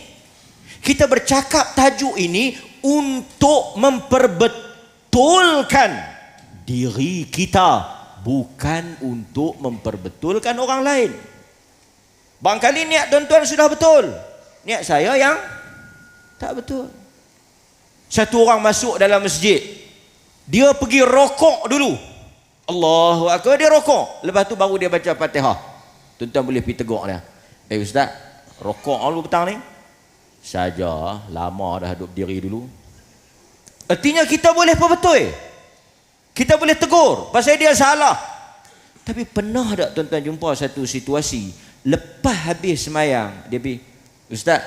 Kita bercakap tajuk ini untuk memperbetulkan diri kita, bukan untuk memperbetulkan orang lain. Barangkali niat tuan-tuan sudah betul, niat saya yang tak betul. Satu orang masuk dalam masjid, dia pergi rokok dulu, Allahu Akbar, dia rokok, lepas tu baru dia baca Fatihah. Tuan-tuan boleh pergi tegur dia, Ustaz, rokok dulu petang ni? Saja, lama dah duduk berdiri dulu. Artinya kita boleh perbetul, kita boleh tegur pasal dia salah. Tapi pernah tak tuan-tuan jumpa satu situasi, lepas habis semayang, dia pergi, Ustaz,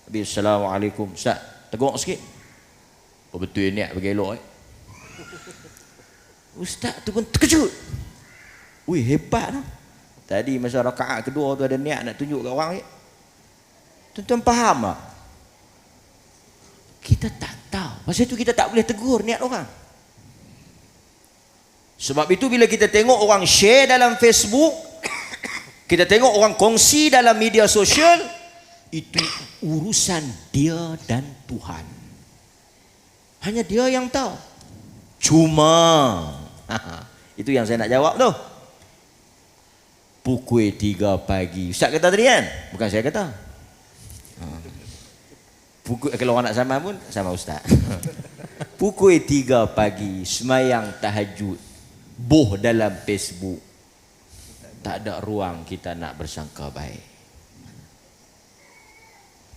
habis Assalamualaikum, Ustaz, tegur sikit. Oh betul niat bagi elok. Ustaz tu pun terkejut. Ui, hebat lah. Tadi masa rakaat kedua tu ada niat nak tunjuk kat orang. Tuan-tuan faham tak? Kita tak tahu. Pasal itu kita tak boleh tegur niat orang. Sebab itu bila kita tengok orang share dalam Facebook, kita tengok orang kongsi dalam media sosial, itu urusan dia dan Tuhan. Hanya dia yang tahu. Cuma itu yang saya nak jawab tu. Pukul 3 pagi. Ustaz kata tadi kan? Bukan saya kata. Kalau orang nak sama pun sama Ustaz. Pukul 3 pagi semayang tahajud, boh dalam Facebook. Tak ada ruang kita nak bersangka baik.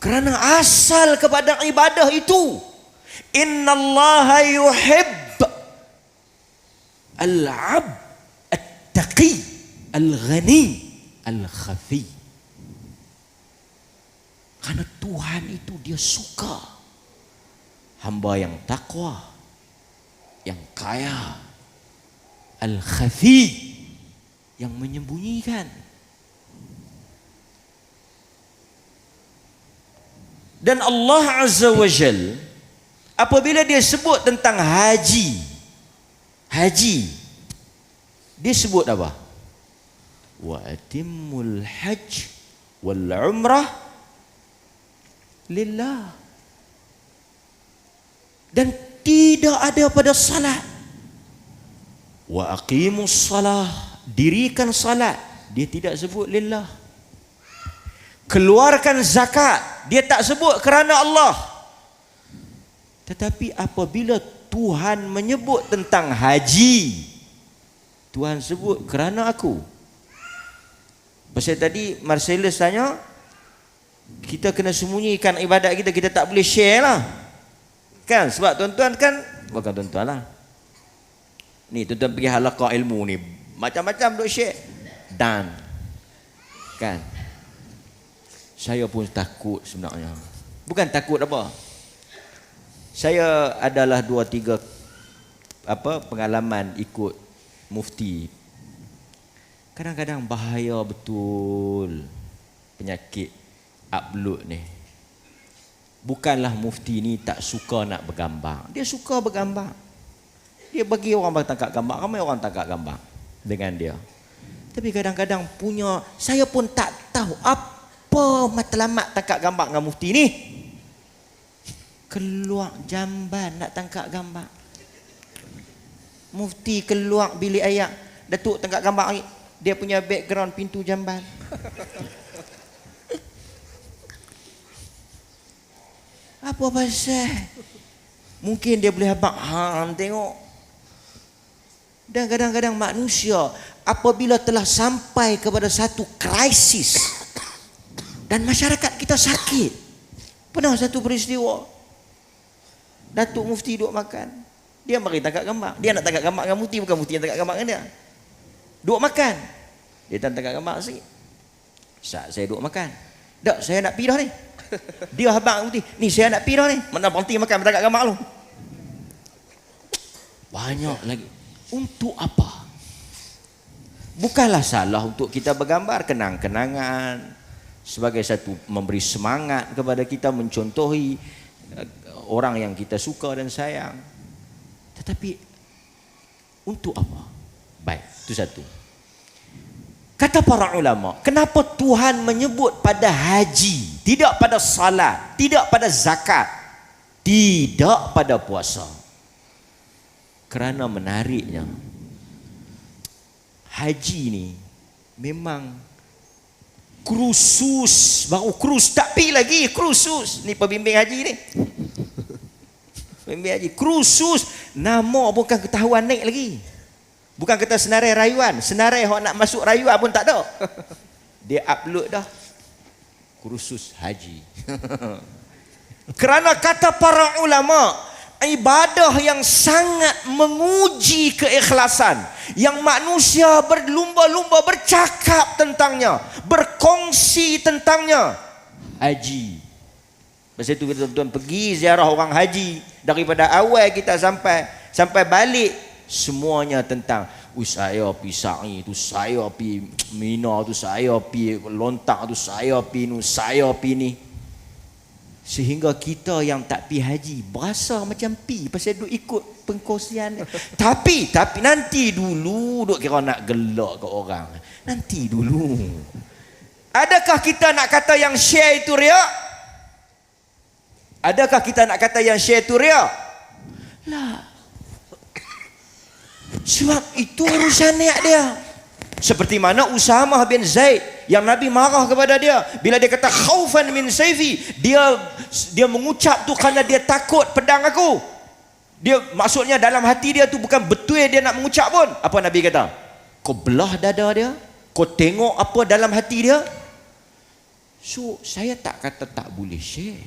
Kerana asal kepada ibadah itu, innallaha yuhibb al-'abd at-taqi al-ghani al-khafi. Karena Tuhan itu dia suka hamba yang takwa, yang kaya, al-khafi, yang menyembunyikan. Dan Allah Azza wa Jal apabila dia sebut tentang haji, dia sebut apa? Wa atimmul hajj wal umrah lillah. Dan tidak ada pada salat. Wa aqimus salah Dirikan salat, dia tidak sebut lillah. Keluarkan zakat, dia tak sebut kerana Allah. Tetapi apabila Tuhan menyebut tentang haji, Tuhan sebut kerana aku. Pasal tadi Marcellus tanya, kita kena sembunyikan ibadat kita, kita tak boleh share lah. Kan? Sebab tuan-tuan kan, bukan tuan-tuan lah, ni tuan-tuan pergi halaqah ilmu ni, macam-macam duk share. Dan kan, saya pun takut sebenarnya. Bukan takut apa, saya adalah 2-3 pengalaman ikut mufti. Kadang-kadang bahaya betul penyakit upload ni. Bukanlah mufti ni tak suka nak bergambar, dia suka bergambar. Dia bagi orang bertangkap gambar, ramai orang tangkap gambar dengan dia. Tapi kadang-kadang punya, saya pun tak tahu apa matlamat tangkap gambar dengan mufti ni. Keluar jamban nak tangkap gambar. Mufti keluar bilik ayak, Datuk tangkap gambar ni, dia punya background pintu jamban. Apa pasal? Mungkin dia boleh abang hang tengok. Dan kadang-kadang manusia apabila telah sampai kepada satu krisis dan masyarakat kita sakit. Pernah satu peristiwa, Datuk Mufti duduk makan, dia mari tangkap gambar. Dia nak tangkap gambar dengan Mufti, bukan Mufti yang tangkap gambar dengan dia. Duduk makan, dia tak tangkap gambar sikit. Saat saya duduk makan, dak saya nak pergi dah ni. Dia habang Mufti, ni saya nak pergi dah ni. Mana berhenti makan, tangkap gambar lu. Banyak lagi. Untuk apa? Bukanlah salah untuk kita bergambar, kenang-kenangan, sebagai satu memberi semangat kepada kita, mencontohi orang yang kita suka dan sayang. Tetapi untuk apa? Baik, itu satu. Kata para ulama, kenapa Tuhan menyebut pada haji, tidak pada salat, tidak pada zakat, tidak pada puasa? Kerana menariknya, haji ni memang krusus, baru krus tak pi lagi, krusus. Ni pembimbing haji ni. Pembimbing haji krusus, nama bukan ketahuan naik lagi. Bukan kata senarai rayuan, senarai hok nak masuk rayuan pun tak ada. Dia upload dah. Kursus haji. Kerana kata para ulama, ibadah yang sangat menguji keikhlasan, yang manusia berlumba-lumba bercakap tentangnya, berkongsi tentangnya, haji. Pasal itu kita tuan pergi ziarah orang haji, daripada awal kita sampai balik, semuanya tentang saya pi sa'i tu, saya pi Mina tu, saya pi lontak tu, saya pi nu, saya pi ni. Sehingga kita yang tak pi haji berasa macam pi pasal duk ikut pengkongsian. tapi nanti dulu duk kira nak gelak ke orang. Nanti dulu. Adakah kita nak kata yang share itu riak? Adakah kita nak kata yang share itu riak? Lah. Sebab itu urusan niat dia. Seperti mana Usamah bin Zaid yang Nabi marah kepada dia bila dia kata khaufan min sayfi, dia mengucap tu kerana dia takut pedang aku. Dia maksudnya dalam hati dia tu bukan betul dia nak mengucap pun. Apa Nabi kata? Kau belah dada dia, kau tengok apa dalam hati dia. So saya tak kata tak boleh share.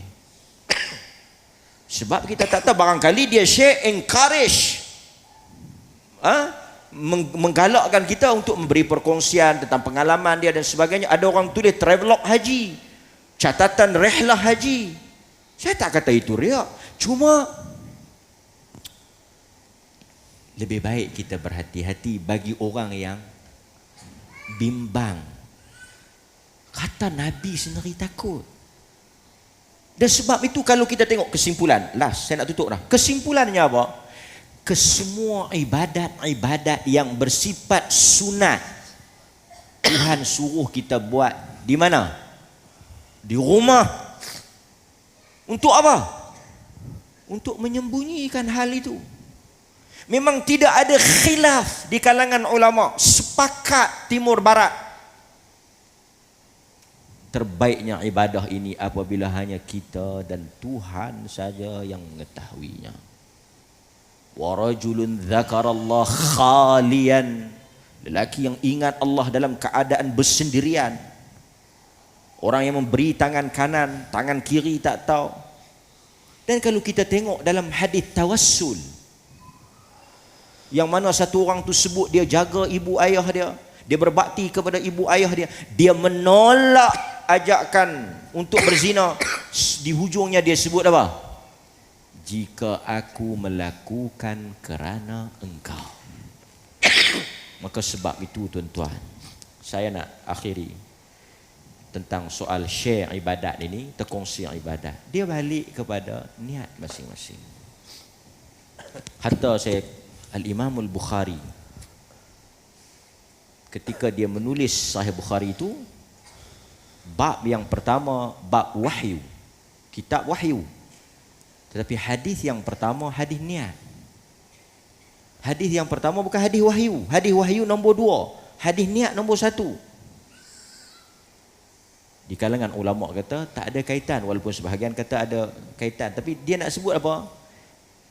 Sebab kita tak tahu, barangkali dia share encourage, menggalakkan kita untuk memberi perkongsian tentang pengalaman dia dan sebagainya. Ada orang tulis travelog haji, catatan rehlah haji. Saya tak kata itu riak, cuma lebih baik kita berhati-hati bagi orang yang bimbang. Kata Nabi sendiri takut. Dan sebab itu kalau kita tengok kesimpulan, last saya nak tutup dah. Kesimpulannya apa? Kesemua ibadat-ibadat yang bersifat sunat, Tuhan suruh kita buat di mana? Di rumah. Untuk apa? Untuk menyembunyikan hal itu. Memang tidak ada khilaf di kalangan ulama, sepakat timur barat, terbaiknya ibadah ini apabila hanya kita dan Tuhan saja yang mengetahuinya. Wa rajulun dzakarallah khalian, lelaki yang ingat Allah dalam keadaan bersendirian. Orang yang memberi tangan kanan, tangan kiri tak tahu. Dan kalau kita tengok dalam hadis tawassul, yang mana satu orang tu sebut dia jaga ibu ayah dia, dia berbakti kepada ibu ayah dia, dia menolak ajakan untuk berzina. Di hujungnya dia sebut apa? Jika aku melakukan kerana engkau. Maka sebab itu tuan-tuan, saya nak akhiri tentang soal share ibadat ini, terkongsi ibadat. Dia balik kepada niat masing-masing. Hatta saya Al-Imam Al-Bukhari, ketika dia menulis Sahih Bukhari itu, bab yang pertama bab wahyu, kitab wahyu. Tetapi hadis yang pertama hadis niat. Hadis yang pertama bukan hadis wahyu. Hadis wahyu nombor 2, hadis niat nombor 1. Di kalangan ulama kata tak ada kaitan, walaupun sebahagian kata ada kaitan, tapi dia nak sebut apa?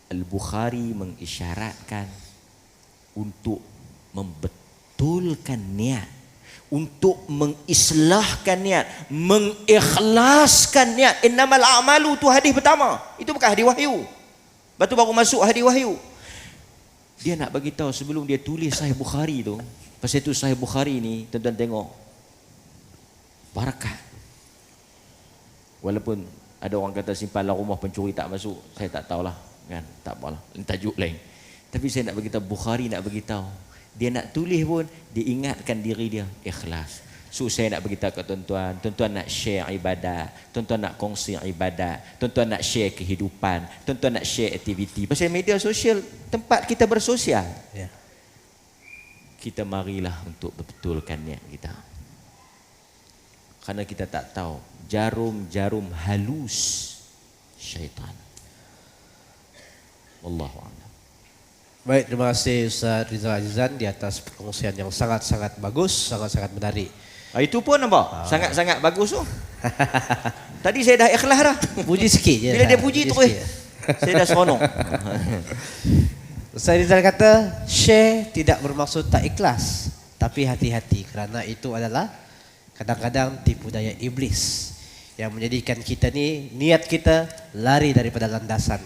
Al-Bukhari mengisyaratkan untuk membetulkan niat, untuk mengislahkan niat, mengikhlaskan niat. Innamal a'malu tu hadis pertama. Itu bukan hadis wahyu. Lepas tu baru masuk hadis wahyu. Dia nak bagi tahu sebelum dia tulis Sahih Bukhari tu. Pasal itu Sahih Bukhari ni tuan-tuan tengok barakat. Walaupun ada orang kata simpanlah rumah pencuri tak masuk, saya tak tahulah kan, tak apalah, tajuk lain. Tapi saya nak bagi tahu, Bukhari nak bagi tahu, dia nak tulis pun dia ingatkan diri dia ikhlas. So saya nak bagi tahu kat tuan-tuan, tuan-tuan nak share ibadat, tuan-tuan nak kongsi ibadat, tuan-tuan nak share kehidupan, tuan-tuan nak share aktiviti. Pasal media sosial tempat kita bersosial. Ya. Kita marilah untuk betulkan niat kita. Karena kita tak tahu jarum-jarum halus syaitan. Wallahu a'lam. Baik, terima kasih Ustaz Rizal Azizan di atas perkongsian yang sangat-sangat bagus, sangat-sangat menarik. Itu pun apa? Sangat-sangat bagus tu. Tadi saya dah ikhlas dah. Puji sikit je. Bila dia puji terus, saya dah seronok. Ustaz Rizal kata, share tidak bermaksud tak ikhlas, tapi hati-hati kerana itu adalah kadang-kadang tipu daya iblis yang menjadikan kita ni, niat kita lari daripada landasan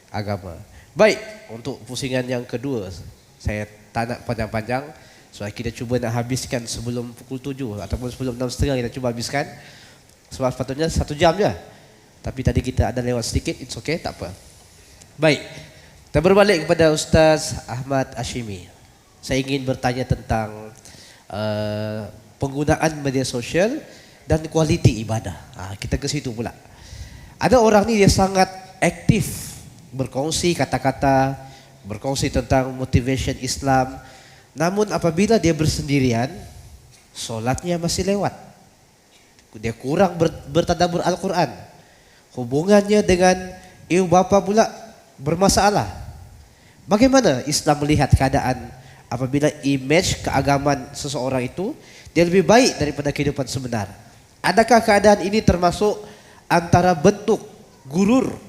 agama. Baik, untuk pusingan yang kedua, saya tak nak panjang-panjang. So kita cuba nak habiskan sebelum pukul 7 ataupun sebelum 6.30 kita cuba habiskan. Sebab sepatutnya 1 jam je. Tapi tadi kita ada lewat sedikit, it's okay, tak apa. Baik, kita berbalik kepada Ustaz Ahmad Hashimi. Saya ingin bertanya tentang penggunaan media sosial dan kualiti ibadah. Kita ke situ pula. Ada orang ni dia sangat aktif berkongsi kata-kata, berkongsi tentang motivation Islam. Namun apabila dia bersendirian, solatnya masih lewat. Dia kurang bertadabbur Al-Quran. Hubungannya dengan ibu bapa pula bermasalah. Bagaimana Islam melihat keadaan apabila image keagamaan seseorang itu dia lebih baik daripada kehidupan sebenar? Adakah keadaan ini termasuk antara bentuk gurur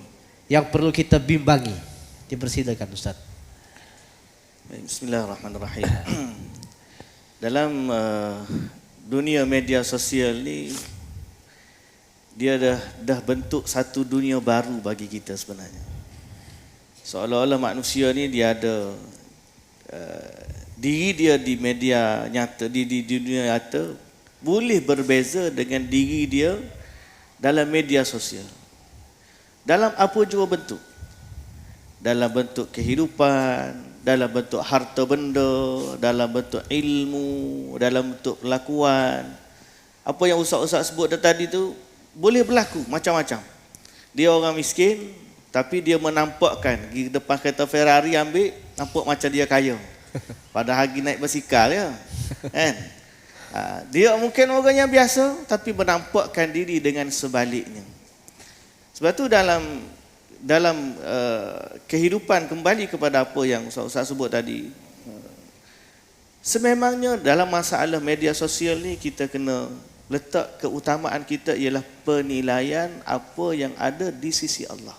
yang perlu kita bimbangi? Dipersilakan Ustaz. Bismillahirrahmanirrahim. Dalam dunia media sosial ni, dia dah bentuk satu dunia baru bagi kita sebenarnya. Seolah-olah manusia ni dia ada diri dia di media nyata, di dunia nyata boleh berbeza dengan diri dia dalam media sosial. Dalam apa jua bentuk. Dalam bentuk kehidupan, dalam bentuk harta benda, dalam bentuk ilmu, dalam bentuk perlakuan. Apa yang ustaz-ustaz sebut tadi tu boleh berlaku macam-macam. Dia orang miskin tapi dia menampakkan di depan kereta Ferrari ambil, nampak macam dia kaya. Pada hari naik basikal ya. Kan? Dia mungkin orang yang biasa tapi menampakkan diri dengan sebaliknya. Sebab tu dalam kehidupan, kembali kepada apa yang Ustaz sebut tadi, Sememangnya dalam masalah media sosial ni kita kena letak keutamaan kita ialah penilaian apa yang ada di sisi Allah.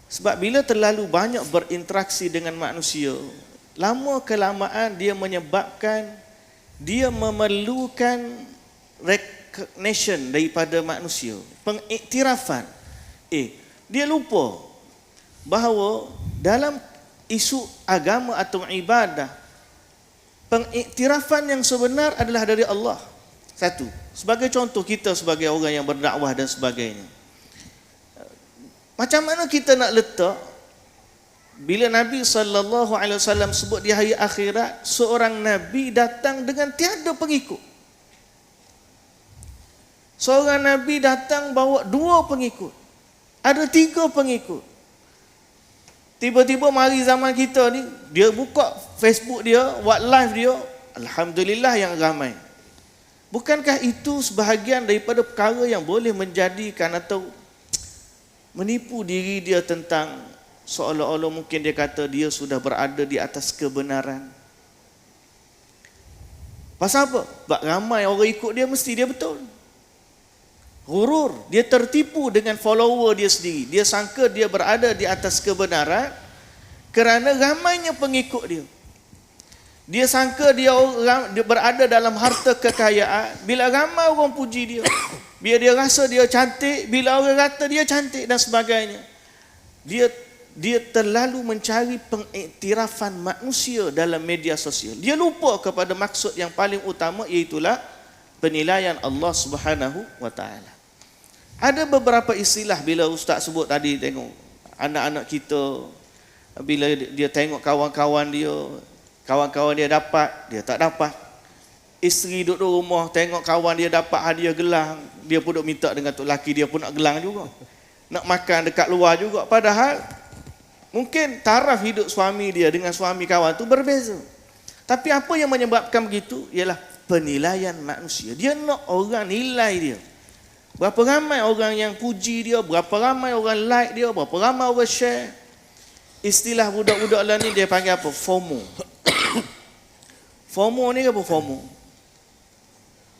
Sebab bila terlalu banyak berinteraksi dengan manusia, lama kelamaan dia menyebabkan dia memerlukan recognition daripada manusia, pengiktirafan. Dia lupa bahawa dalam isu agama atau ibadah, pengiktirafan yang sebenar adalah dari Allah. Satu, sebagai contoh kita sebagai orang yang berdakwah dan sebagainya. Macam mana kita nak letak bila Nabi SAW sebut di hari akhirat, seorang Nabi datang dengan tiada pengikut. Seorang Nabi datang bawa 2 pengikut. Ada 3 pengikut. Tiba-tiba mari zaman kita ni, dia buka Facebook dia, buat live dia, alhamdulillah yang ramai. Bukankah itu sebahagian daripada perkara yang boleh menjadikan atau menipu diri dia tentang seolah-olah mungkin dia kata dia sudah berada di atas kebenaran. Pasal apa? Sebab ramai orang ikut dia, mesti dia betul. Ghurur, dia tertipu dengan follower dia sendiri. Dia sangka dia berada di atas kebenaran kerana ramainya pengikut dia. Dia sangka dia berada dalam harta kekayaan bila ramai orang puji dia. Bila dia rasa dia cantik, bila orang kata dia cantik dan sebagainya. Dia terlalu mencari pengiktirafan manusia dalam media sosial. Dia lupa kepada maksud yang paling utama, iaitulah penilaian Allah Subhanahu wa taala. Ada beberapa istilah bila ustaz sebut tadi, tengok anak-anak kita bila dia tengok kawan-kawan dia dapat, dia tak dapat. Isteri duduk rumah tengok kawan dia dapat hadiah gelang, dia pun duk minta dengan tok laki dia pun nak gelang juga. Nak makan dekat luar juga, padahal mungkin taraf hidup suami dia dengan suami kawan tu berbeza. Tapi apa yang menyebabkan begitu ialah penilaian manusia. Dia nak orang nilai dia. Berapa ramai orang yang puji dia, berapa ramai orang like dia, berapa ramai orang share. Istilah budak-budak lah ni dia panggil apa? FOMO. FOMO ni apa FOMO?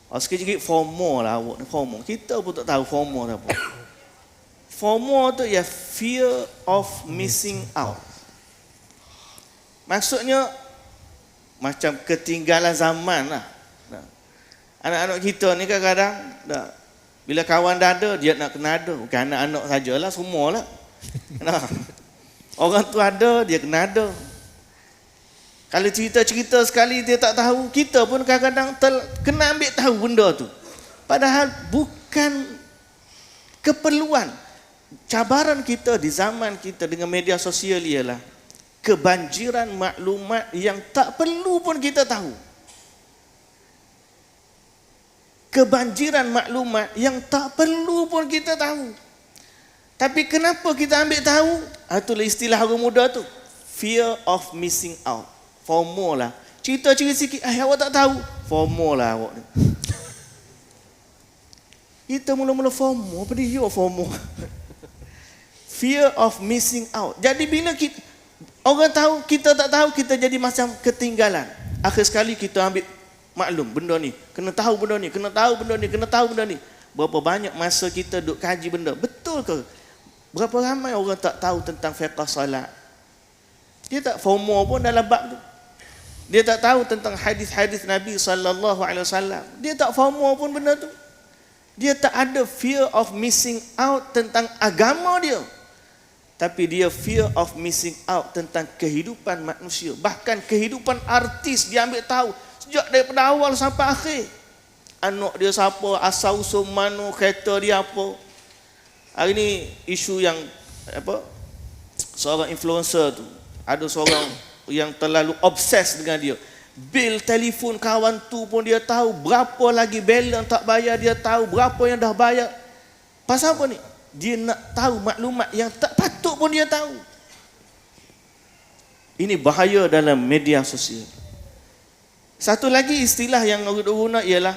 Sikit-sikit FOMO lah awak ni, FOMO. Kita pun tak tahu FOMO tu apa. FOMO tu ya fear of missing out. Maksudnya macam ketinggalan zaman lah. Anak-anak kita ni kadang-kadang bila kawan dah ada, dia nak kena ada. Bukan anak-anak sajalah, semualah. Orang tu ada, dia kena ada. Kalau cerita-cerita sekali dia tak tahu, kita pun kadang-kadang kena ambil tahu benda tu. Padahal bukan keperluan. Cabaran kita di zaman kita dengan media sosial ialah kebanjiran maklumat yang tak perlu pun kita tahu. Kebanjiran maklumat yang tak perlu pun kita tahu. Tapi kenapa kita ambil tahu? Itulah istilah orang muda tu. Fear of missing out. FOMO lah. Cerita-cerita sikit, awak tak tahu. FOMO lah awak ni. Kita mula-mula FOMO. Apa dia FOMO? Fear of missing out. Jadi bila orang tahu, kita tak tahu, kita jadi macam ketinggalan. Akhir sekali kita ambil maklum benda ni, kena tahu benda ni, kena tahu benda ni, kena tahu benda ni. Berapa banyak masa kita duk kaji benda, betul ke? Berapa ramai orang tak tahu tentang fiqh salat. Dia tak FOMO pun dalam bab tu. Dia tak tahu tentang hadis-hadis Nabi SAW. Dia tak FOMO pun benda tu. Dia tak ada fear of missing out tentang agama dia. Tapi dia fear of missing out tentang kehidupan manusia. Bahkan kehidupan artis dia ambil tahu. Sejak daripada awal sampai akhir. Anak dia siapa, asal usul mana, kereta dia apa. Hari ni isu yang apa? Seorang influencer tu, ada seorang yang terlalu obses dengan dia. Bil telefon kawan tu pun dia tahu, berapa lagi balance tak bayar dia tahu, berapa yang dah bayar. Pasal apa ni? Dia nak tahu maklumat yang tak patut pun dia tahu. Ini bahaya dalam media sosial. Satu lagi istilah yang orang guna ialah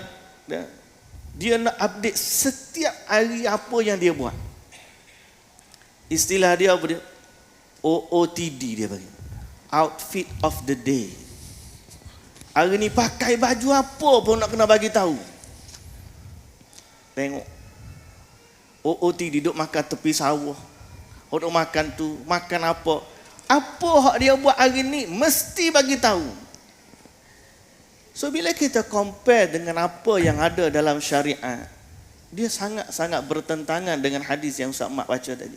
dia nak update setiap hari apa yang dia buat. Istilah dia apa dia? OOTD dia bagi. outfit of the day. Hari ni pakai baju apa pun nak kena bagi tahu. Tengok OOT duduk makan tepi sawah. Duduk makan tu, makan apa? Apa hak dia buat hari ni mesti bagi tahu. So bila kita compare dengan apa yang ada dalam syariat, dia sangat-sangat bertentangan dengan hadis yang Ustaz Mak baca tadi.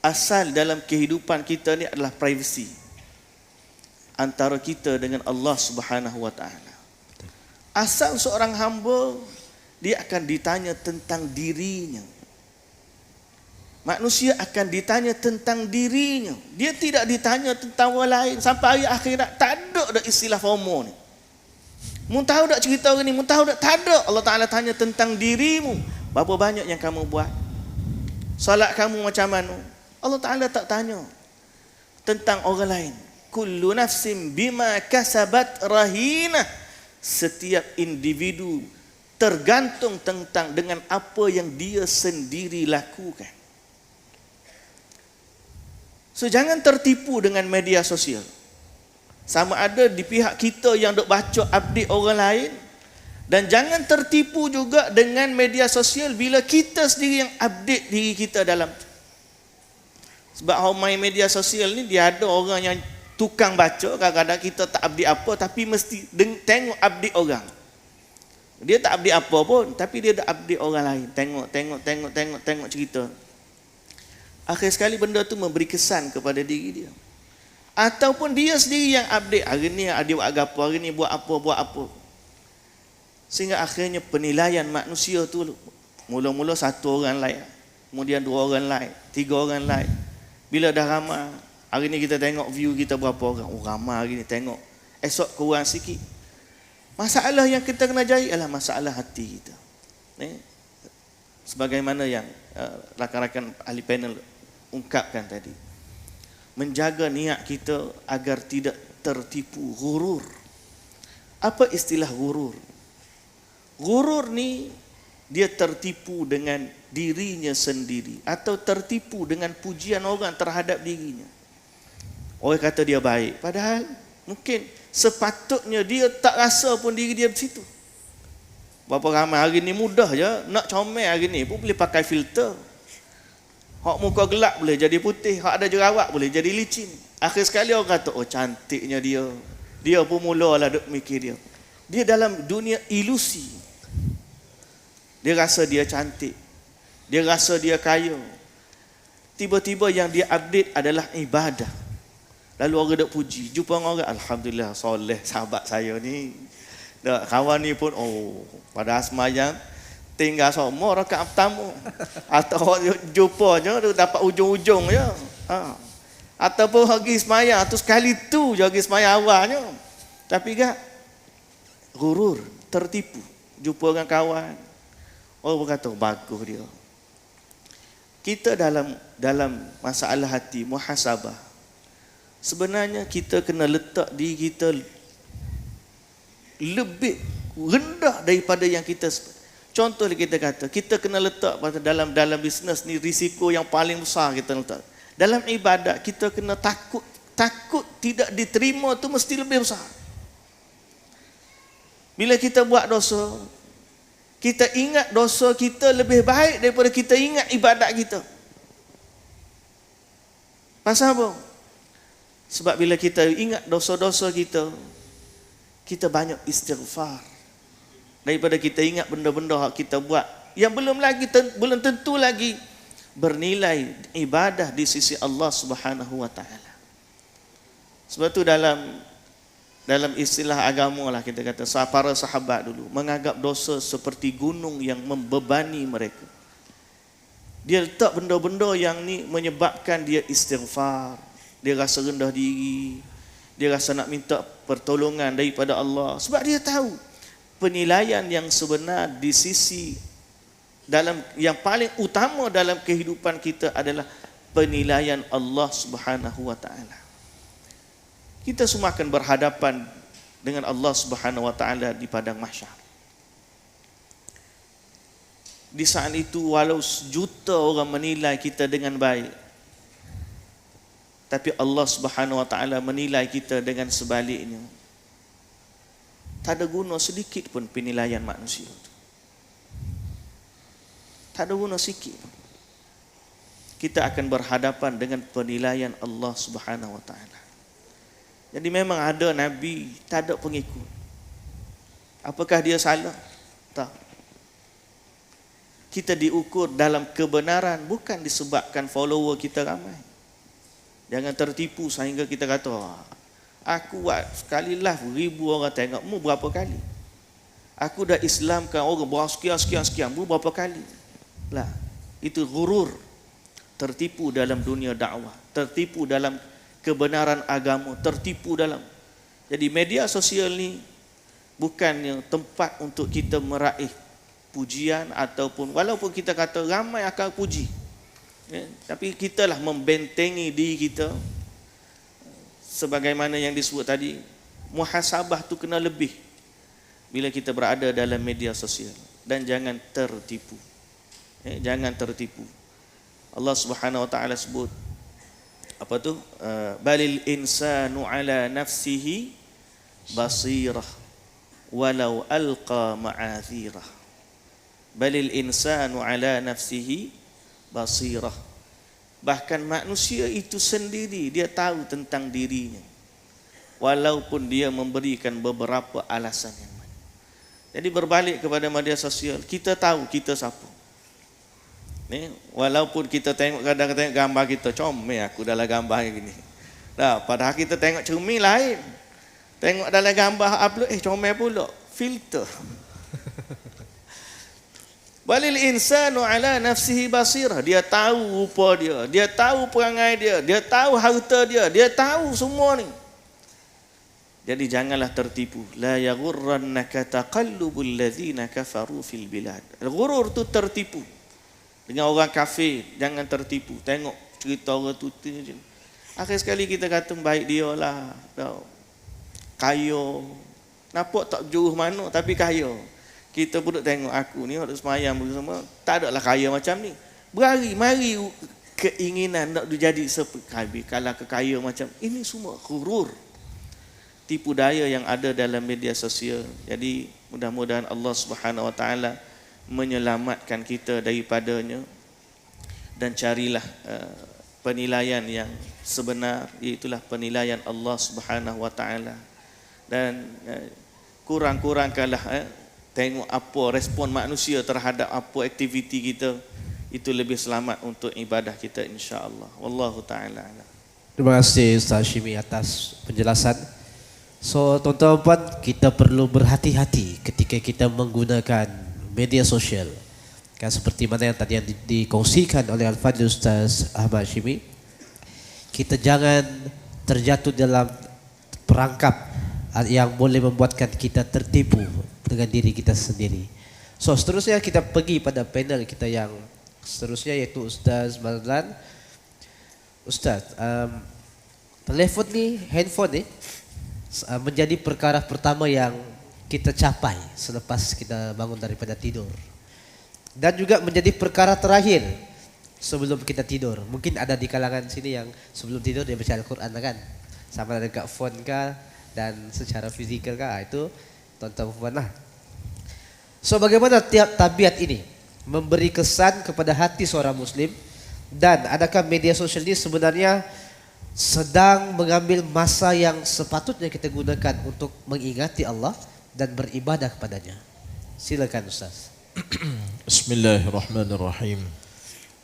Asal dalam kehidupan kita ni adalah privacy antara kita dengan Allah Subhanahu wa taala. Asal seorang hamba, dia akan ditanya tentang dirinya. Manusia akan ditanya tentang dirinya. Dia tidak ditanya tentang orang lain. Sampai hari akhirat tak ada dah istilah FOMO ni. Mu tahu tak cerita orang ni? Mu tahu tak? Tak ada. Allah Ta'ala tanya tentang dirimu. Berapa banyak yang kamu buat? Salat kamu macam mana? Allah Ta'ala tak tanya tentang orang lain. Kullu nafsin bima kasabat rahina. Setiap individu tergantung dengan apa yang dia sendiri lakukan. So jangan tertipu dengan media sosial. Sama ada di pihak kita yang duk baca update orang lain, dan jangan tertipu juga dengan media sosial bila kita sendiri yang update diri kita dalam. Sebab main media sosial ni dia ada orang yang tukang baca, kadang-kadang kita tak update apa tapi mesti tengok update orang. Dia tak update apa pun tapi dia dah update orang lain. Tengok cerita. Akhir sekali benda tu memberi kesan kepada diri dia. Ataupun dia sendiri yang update. Hari ni dia buat apa, hari ni buat apa. Sehingga akhirnya penilaian manusia tu mula-mula satu orang like, kemudian dua orang like, tiga orang like. Bila dah ramai, hari ni kita tengok view kita berapa orang. Oh ramai hari ni tengok. Esok kurang sikit. Masalah yang kita kena jari adalah masalah hati kita. Sebagaimana yang rakan-rakan ahli panel ungkapkan tadi, menjaga niat kita agar tidak tertipu ghurur. Apa istilah ghurur? Ghurur ni dia tertipu dengan dirinya sendiri atau tertipu dengan pujian orang terhadap dirinya. Orang kata dia baik, padahal mungkin sepatutnya dia tak rasa pun diri dia bersitu. Berapa ramai hari ni mudah je nak comel, hari ni pun boleh pakai filter. Hak muka gelap boleh jadi putih, hak ada jerawat boleh jadi licin. Akhir sekali orang kata, oh cantiknya dia. Dia pun mulalah duk mikir dia. Dia dalam dunia ilusi. Dia rasa dia cantik. Dia rasa dia kaya. Tiba-tiba yang dia update adalah ibadah. Lalu orang duk puji. Jumpa orang, alhamdulillah soleh sahabat saya ni. Kawan ni pun, oh pada semayang tinggal semua rakaat pertama. Atau jumpanya dapat ujung-ujung je. Ataupun pergi semayang tu sekali tu je pergi semayang awalnya. Tapi kan gurur, tertipu. Jumpa dengan kawan, orang berkata bagus dia. Kita dalam masalah hati, muhasabah, sebenarnya kita kena letak diri kita lebih rendah daripada yang kita. Contoh kita kata, kita kena letak pada dalam bisnes ni risiko yang paling besar kita letak. Dalam ibadat kita kena takut tidak diterima tu mesti lebih besar. Bila kita buat dosa, kita ingat dosa kita lebih baik daripada kita ingat ibadat kita. Pasal apa? Sebab bila kita ingat dosa-dosa kita, kita banyak istighfar daripada kita ingat benda-benda yang kita buat yang belum tentu lagi bernilai ibadah di sisi Allah Subhanahu wa taala. Sebab tu dalam istilah agama lah kita kata, para sahabat dulu menganggap dosa seperti gunung yang membebani mereka. Dia letak benda-benda yang ni menyebabkan dia istighfar, dia rasa rendah diri, dia rasa nak minta pertolongan daripada Allah. Sebab dia tahu penilaian yang sebenar di sisi yang paling utama dalam kehidupan kita adalah penilaian Allah Subhanahu wa taala. Kita semua akan berhadapan dengan Allah Subhanahu wa taala di padang mahsyar. Di saat itu walau sejuta orang menilai kita dengan baik, Tapi Allah Subhanahu wa taala menilai kita dengan sebaliknya. Tak ada guna sedikit pun penilaian manusia itu. Tak ada guna sikit. Kita akan berhadapan dengan penilaian Allah Subhanahu wa taala. Jadi memang ada nabi tak ada pengikut. Apakah dia salah? Tak. Kita diukur dalam kebenaran bukan disebabkan follower kita ramai. Jangan tertipu sehingga kita kata, aku buat sekali live 1000 orang tengok, mu berapa kali? Aku dah Islamkan orang sekian, mu berapa kali? Lah, itu ghurur. Tertipu dalam dunia dakwah, tertipu dalam kebenaran agama, tertipu dalam. Jadi media sosial ni bukannya tempat untuk kita meraih pujian ataupun walaupun kita kata ramai akan puji. Ya, tapi kitalah membentengi diri kita sebagaimana yang disebut tadi, muhasabah tu kena lebih bila kita berada dalam media sosial, dan jangan tertipu. Ya, jangan tertipu. Allah Subhanahu wa taala sebut apa tu? Balil insanu ala nafsihi basirah walau alqa ma'athirah. Balil insanu ala nafsihi basirah. Bahkan manusia itu sendiri dia tahu tentang dirinya, walaupun dia memberikan beberapa alasan yang mana. Jadi berbalik kepada media sosial, kita tahu kita siapa. Ni, walaupun kita tengok kadang-kadang gambar kita, comel aku dalam gambar gini. Dah, padahal kita tengok cermin lain. Tengok dalam gambar upload, comel pula. Filter. Balil insanu ala nafsihi basirah. Dia tahu rupa dia, dia tahu perangai dia, dia tahu harta dia, dia tahu semua ni. Jadi janganlah tertipu. La yaghurrannaka taqallubul ladzina kafaru fil bilad. Ghurur tu tertipu. Dengan orang kafir, jangan tertipu. Tengok cerita orang tu je. Akhir sekali kita kata baik dia lah. Kaya. Nampak tak jauh mana tapi kaya. Kita pun tengok aku ni, waktu semayang bersama, tak adalah kaya macam ni. Mari keinginan nak jadi seperti kalau kekaya macam ini, semua ghurur. Tipu daya yang ada dalam media sosial. Jadi mudah-mudahan Allah Subhanahu wa taala menyelamatkan kita daripadanya, dan carilah penilaian yang sebenar, iaitulah penilaian Allah Subhanahu wa taala. Dan kurang-kurangkanlah tengok apa respon manusia terhadap apa aktiviti kita, itu lebih selamat untuk ibadah kita insya-Allah. Wallahu taala alam. Terima kasih Ustaz Hashimi atas penjelasan. So tuan-tuan, kita perlu berhati-hati ketika kita menggunakan media sosial. Kan seperti mana yang tadi yang dikongsikan oleh Al-Fadhil Ustaz Ahmad Hashimi, kita jangan terjatuh dalam perangkap yang boleh membuatkan kita tertipu dengan diri kita sendiri. So seterusnya kita pergi pada panel kita yang seterusnya, iaitu Ustaz Mazlan. Ustaz, telefon ni, handphone ni menjadi perkara pertama yang kita capai selepas kita bangun daripada tidur, dan juga menjadi perkara terakhir sebelum kita tidur. Mungkin ada di kalangan sini yang sebelum tidur dia baca Al-Quran kan, sama ada dekat phone kah, dan secara fizikal kah, itu tuan-tuan puan lah. So bagaimana tiap tabiat ini memberi kesan kepada hati seorang Muslim, dan adakah media sosial ini sebenarnya sedang mengambil masa yang sepatutnya kita gunakan untuk mengingati Allah dan beribadah kepadanya? Silakan Ustaz. Bismillahirrahmanirrahim.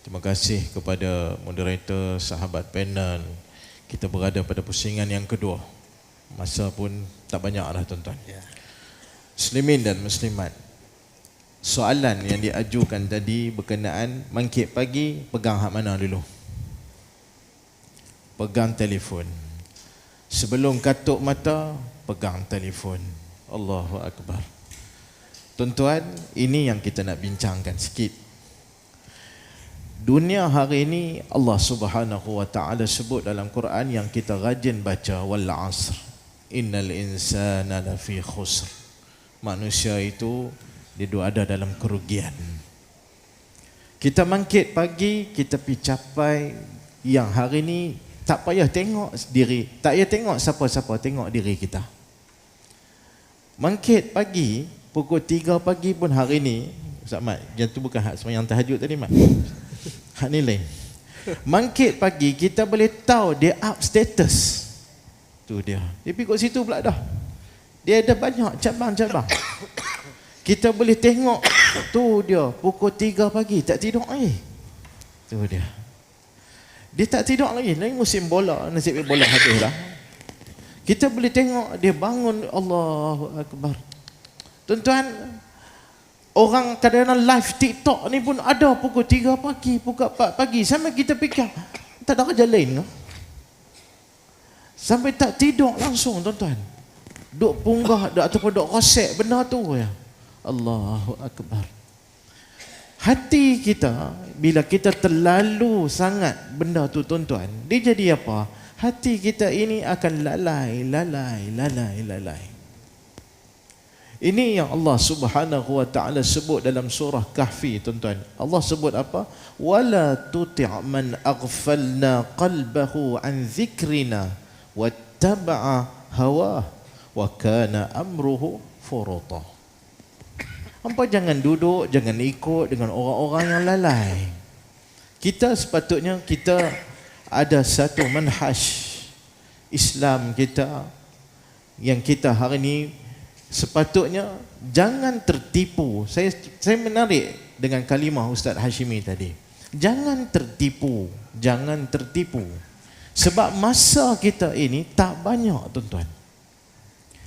Terima kasih kepada moderator, sahabat panel. Kita berada pada pusingan yang kedua. Masa pun tak banyak dah tuan-tuan. Muslimin dan muslimat, soalan yang diajukan tadi berkenaan mangkit pagi, pegang hak mana dulu? Pegang telefon. Sebelum katuk mata, pegang telefon. Allahu Akbar. Tuan-tuan, ini yang kita nak bincangkan sikit. Dunia hari ini Allah Subhanahu wa taala sebut dalam Quran yang kita rajin baca, wal asr innal insana lafi khusr. Manusia itu dia ada dalam kerugian. Kita mangkit pagi, kita pergi capai yang hari ini Tak payah tengok diri, tak payah tengok siapa-siapa, tengok diri kita. Bangkit pagi pukul 3 pagi pun hari ni, Ustaz Mat, yang tu bukan hak sembahyang tahajud tadi Mat. Hak ni lain. Bangkit pagi kita boleh tahu dia up status. Tu dia. Dia pergi kat situ pula dah. Dia ada banyak cabang-cabang. Kita boleh tengok tu dia pukul 3 pagi tak tidur lagi. Tu dia. Dia tak tidur lagi. Lain musim bola, nasib bola habis dah. Kita boleh tengok dia bangun, Allahu Akbar. Tuan-tuan, orang kadang-kadang live TikTok ni pun ada pukul 3 pagi, pukul 4 pagi. Sampai kita fikir, tak ada kerja lain ke? Sampai tak tidur langsung tuan-tuan. Duk punggah ataupun duk kosek benda tu ya. Allahu Akbar. Hati kita, bila kita terlalu sangat benda tu tuan-tuan, dia jadi apa? Hati kita ini akan lalai. Ini yang Allah Subhanahu wa taala sebut dalam surah Kahfi tuan-tuan. Allah sebut apa? Wala tuti' man aghfalna qalbahu an dzikrina wattaba'a hawah wa kana amruhu furuta. Hampa jangan duduk, jangan ikut dengan orang-orang yang lalai. Kita sepatutnya kita ada satu manhaj Islam kita yang kita hari ini sepatutnya jangan tertipu. Saya menarik dengan kalimah Ustaz Hashimi tadi. Jangan tertipu, jangan tertipu. Sebab masa kita ini tak banyak tuan-tuan.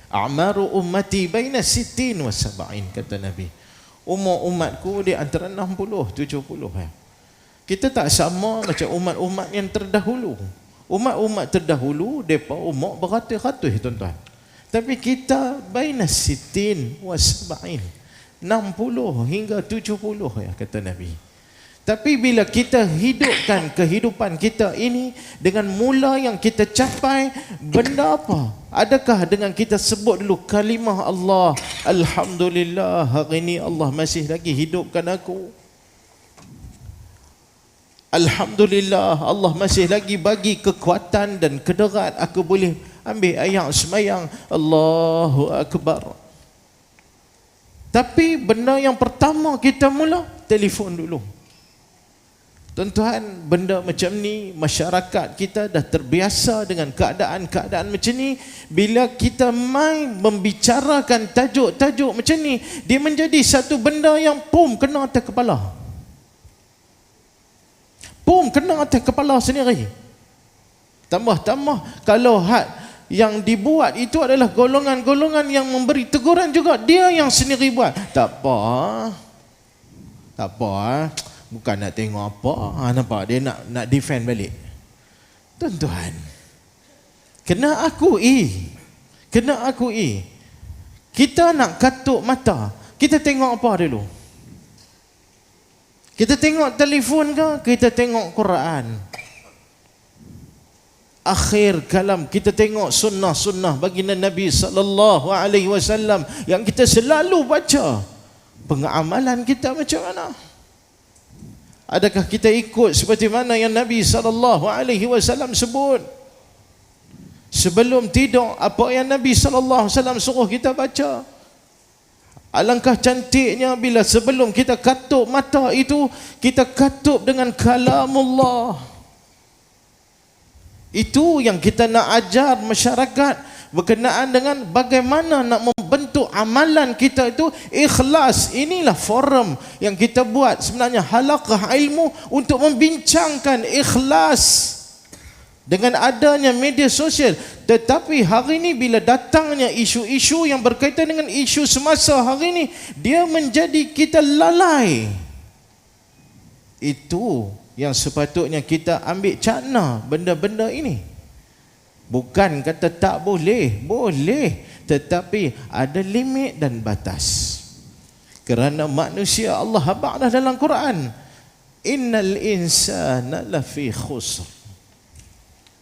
A'maru ummati baina 60 wa 70 kata Nabi. Umur umatku di antara 60 70 ya. Kita tak sama macam umat-umat yang terdahulu. Umat-umat terdahulu depa umur beratus-ratus tuan-tuan. Tapi kita baina 60 wa 70. 60 hingga 70 ya kata Nabi. Tapi bila kita hidupkan kehidupan kita ini dengan mula yang kita capai, benda apa? Adakah dengan kita sebut dulu kalimah Allah, Alhamdulillah hari ini Allah masih lagi hidupkan aku. Alhamdulillah Allah masih lagi bagi kekuatan dan kederat aku boleh ambil ayat semayang Allahu Akbar. Tapi benda yang pertama kita mula telefon dulu. Tuan-tuan, benda macam ni masyarakat kita dah terbiasa dengan keadaan-keadaan macam ni. Bila kita main membicarakan tajuk-tajuk macam ni, dia menjadi satu benda yang kena atas kepala. Kena atas kepala sendiri. Tambah-tambah kalau yang dibuat itu adalah golongan-golongan yang memberi teguran juga, dia yang sendiri buat. Tak apa. Bukan nak tengok apa. Nampak dia nak defend balik. Tuan-tuan, kena akui. Kita nak katuk mata, kita tengok apa dulu? Kita tengok telefon ke? Kita tengok Quran. Akhir kalam kita tengok sunnah-sunnah baginda Nabi sallallahu alaihi wasallam yang kita selalu baca. Pengamalan kita macam mana? Adakah kita ikut seperti mana yang Nabi sallallahu alaihi wasallam sebut? Sebelum tidur, apa yang Nabi sallallahu alaihi wasallam suruh kita baca? Alangkah cantiknya bila sebelum kita katup mata itu, kita katup dengan kalamullah. Itu yang kita nak ajar masyarakat berkenaan dengan bagaimana nak membentuk amalan kita itu ikhlas. Inilah forum yang kita buat sebenarnya, halaqah ilmu untuk membincangkan ikhlas dengan adanya media sosial. Tetapi hari ini bila datangnya isu-isu yang berkaitan dengan isu semasa hari ini, dia menjadi kita lalai. Itu yang sepatutnya kita ambil cakna benda-benda ini. Bukan kata tak boleh, boleh, tetapi ada limit dan batas. Kerana manusia Allah habaq dalam Quran, innal insana lafi khusr.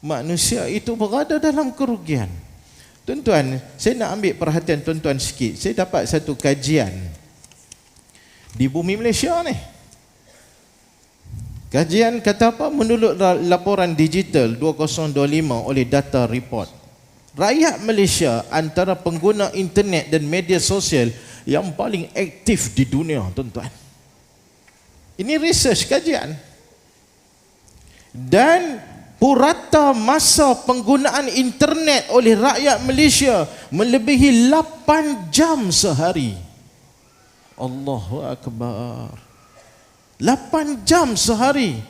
Manusia itu berada dalam kerugian. Tuan-tuan, saya nak ambil perhatian tuan-tuan sikit. Saya dapat satu kajian di bumi Malaysia ni. Kajian kata apa? Menurut laporan digital 2025 oleh Data Report, rakyat Malaysia antara pengguna internet dan media sosial yang paling aktif di dunia, tuan-tuan. Ini research kajian. Dan purata masa penggunaan internet oleh rakyat Malaysia melebihi 8 jam sehari. Allahu Akbar. 8 jam sehari.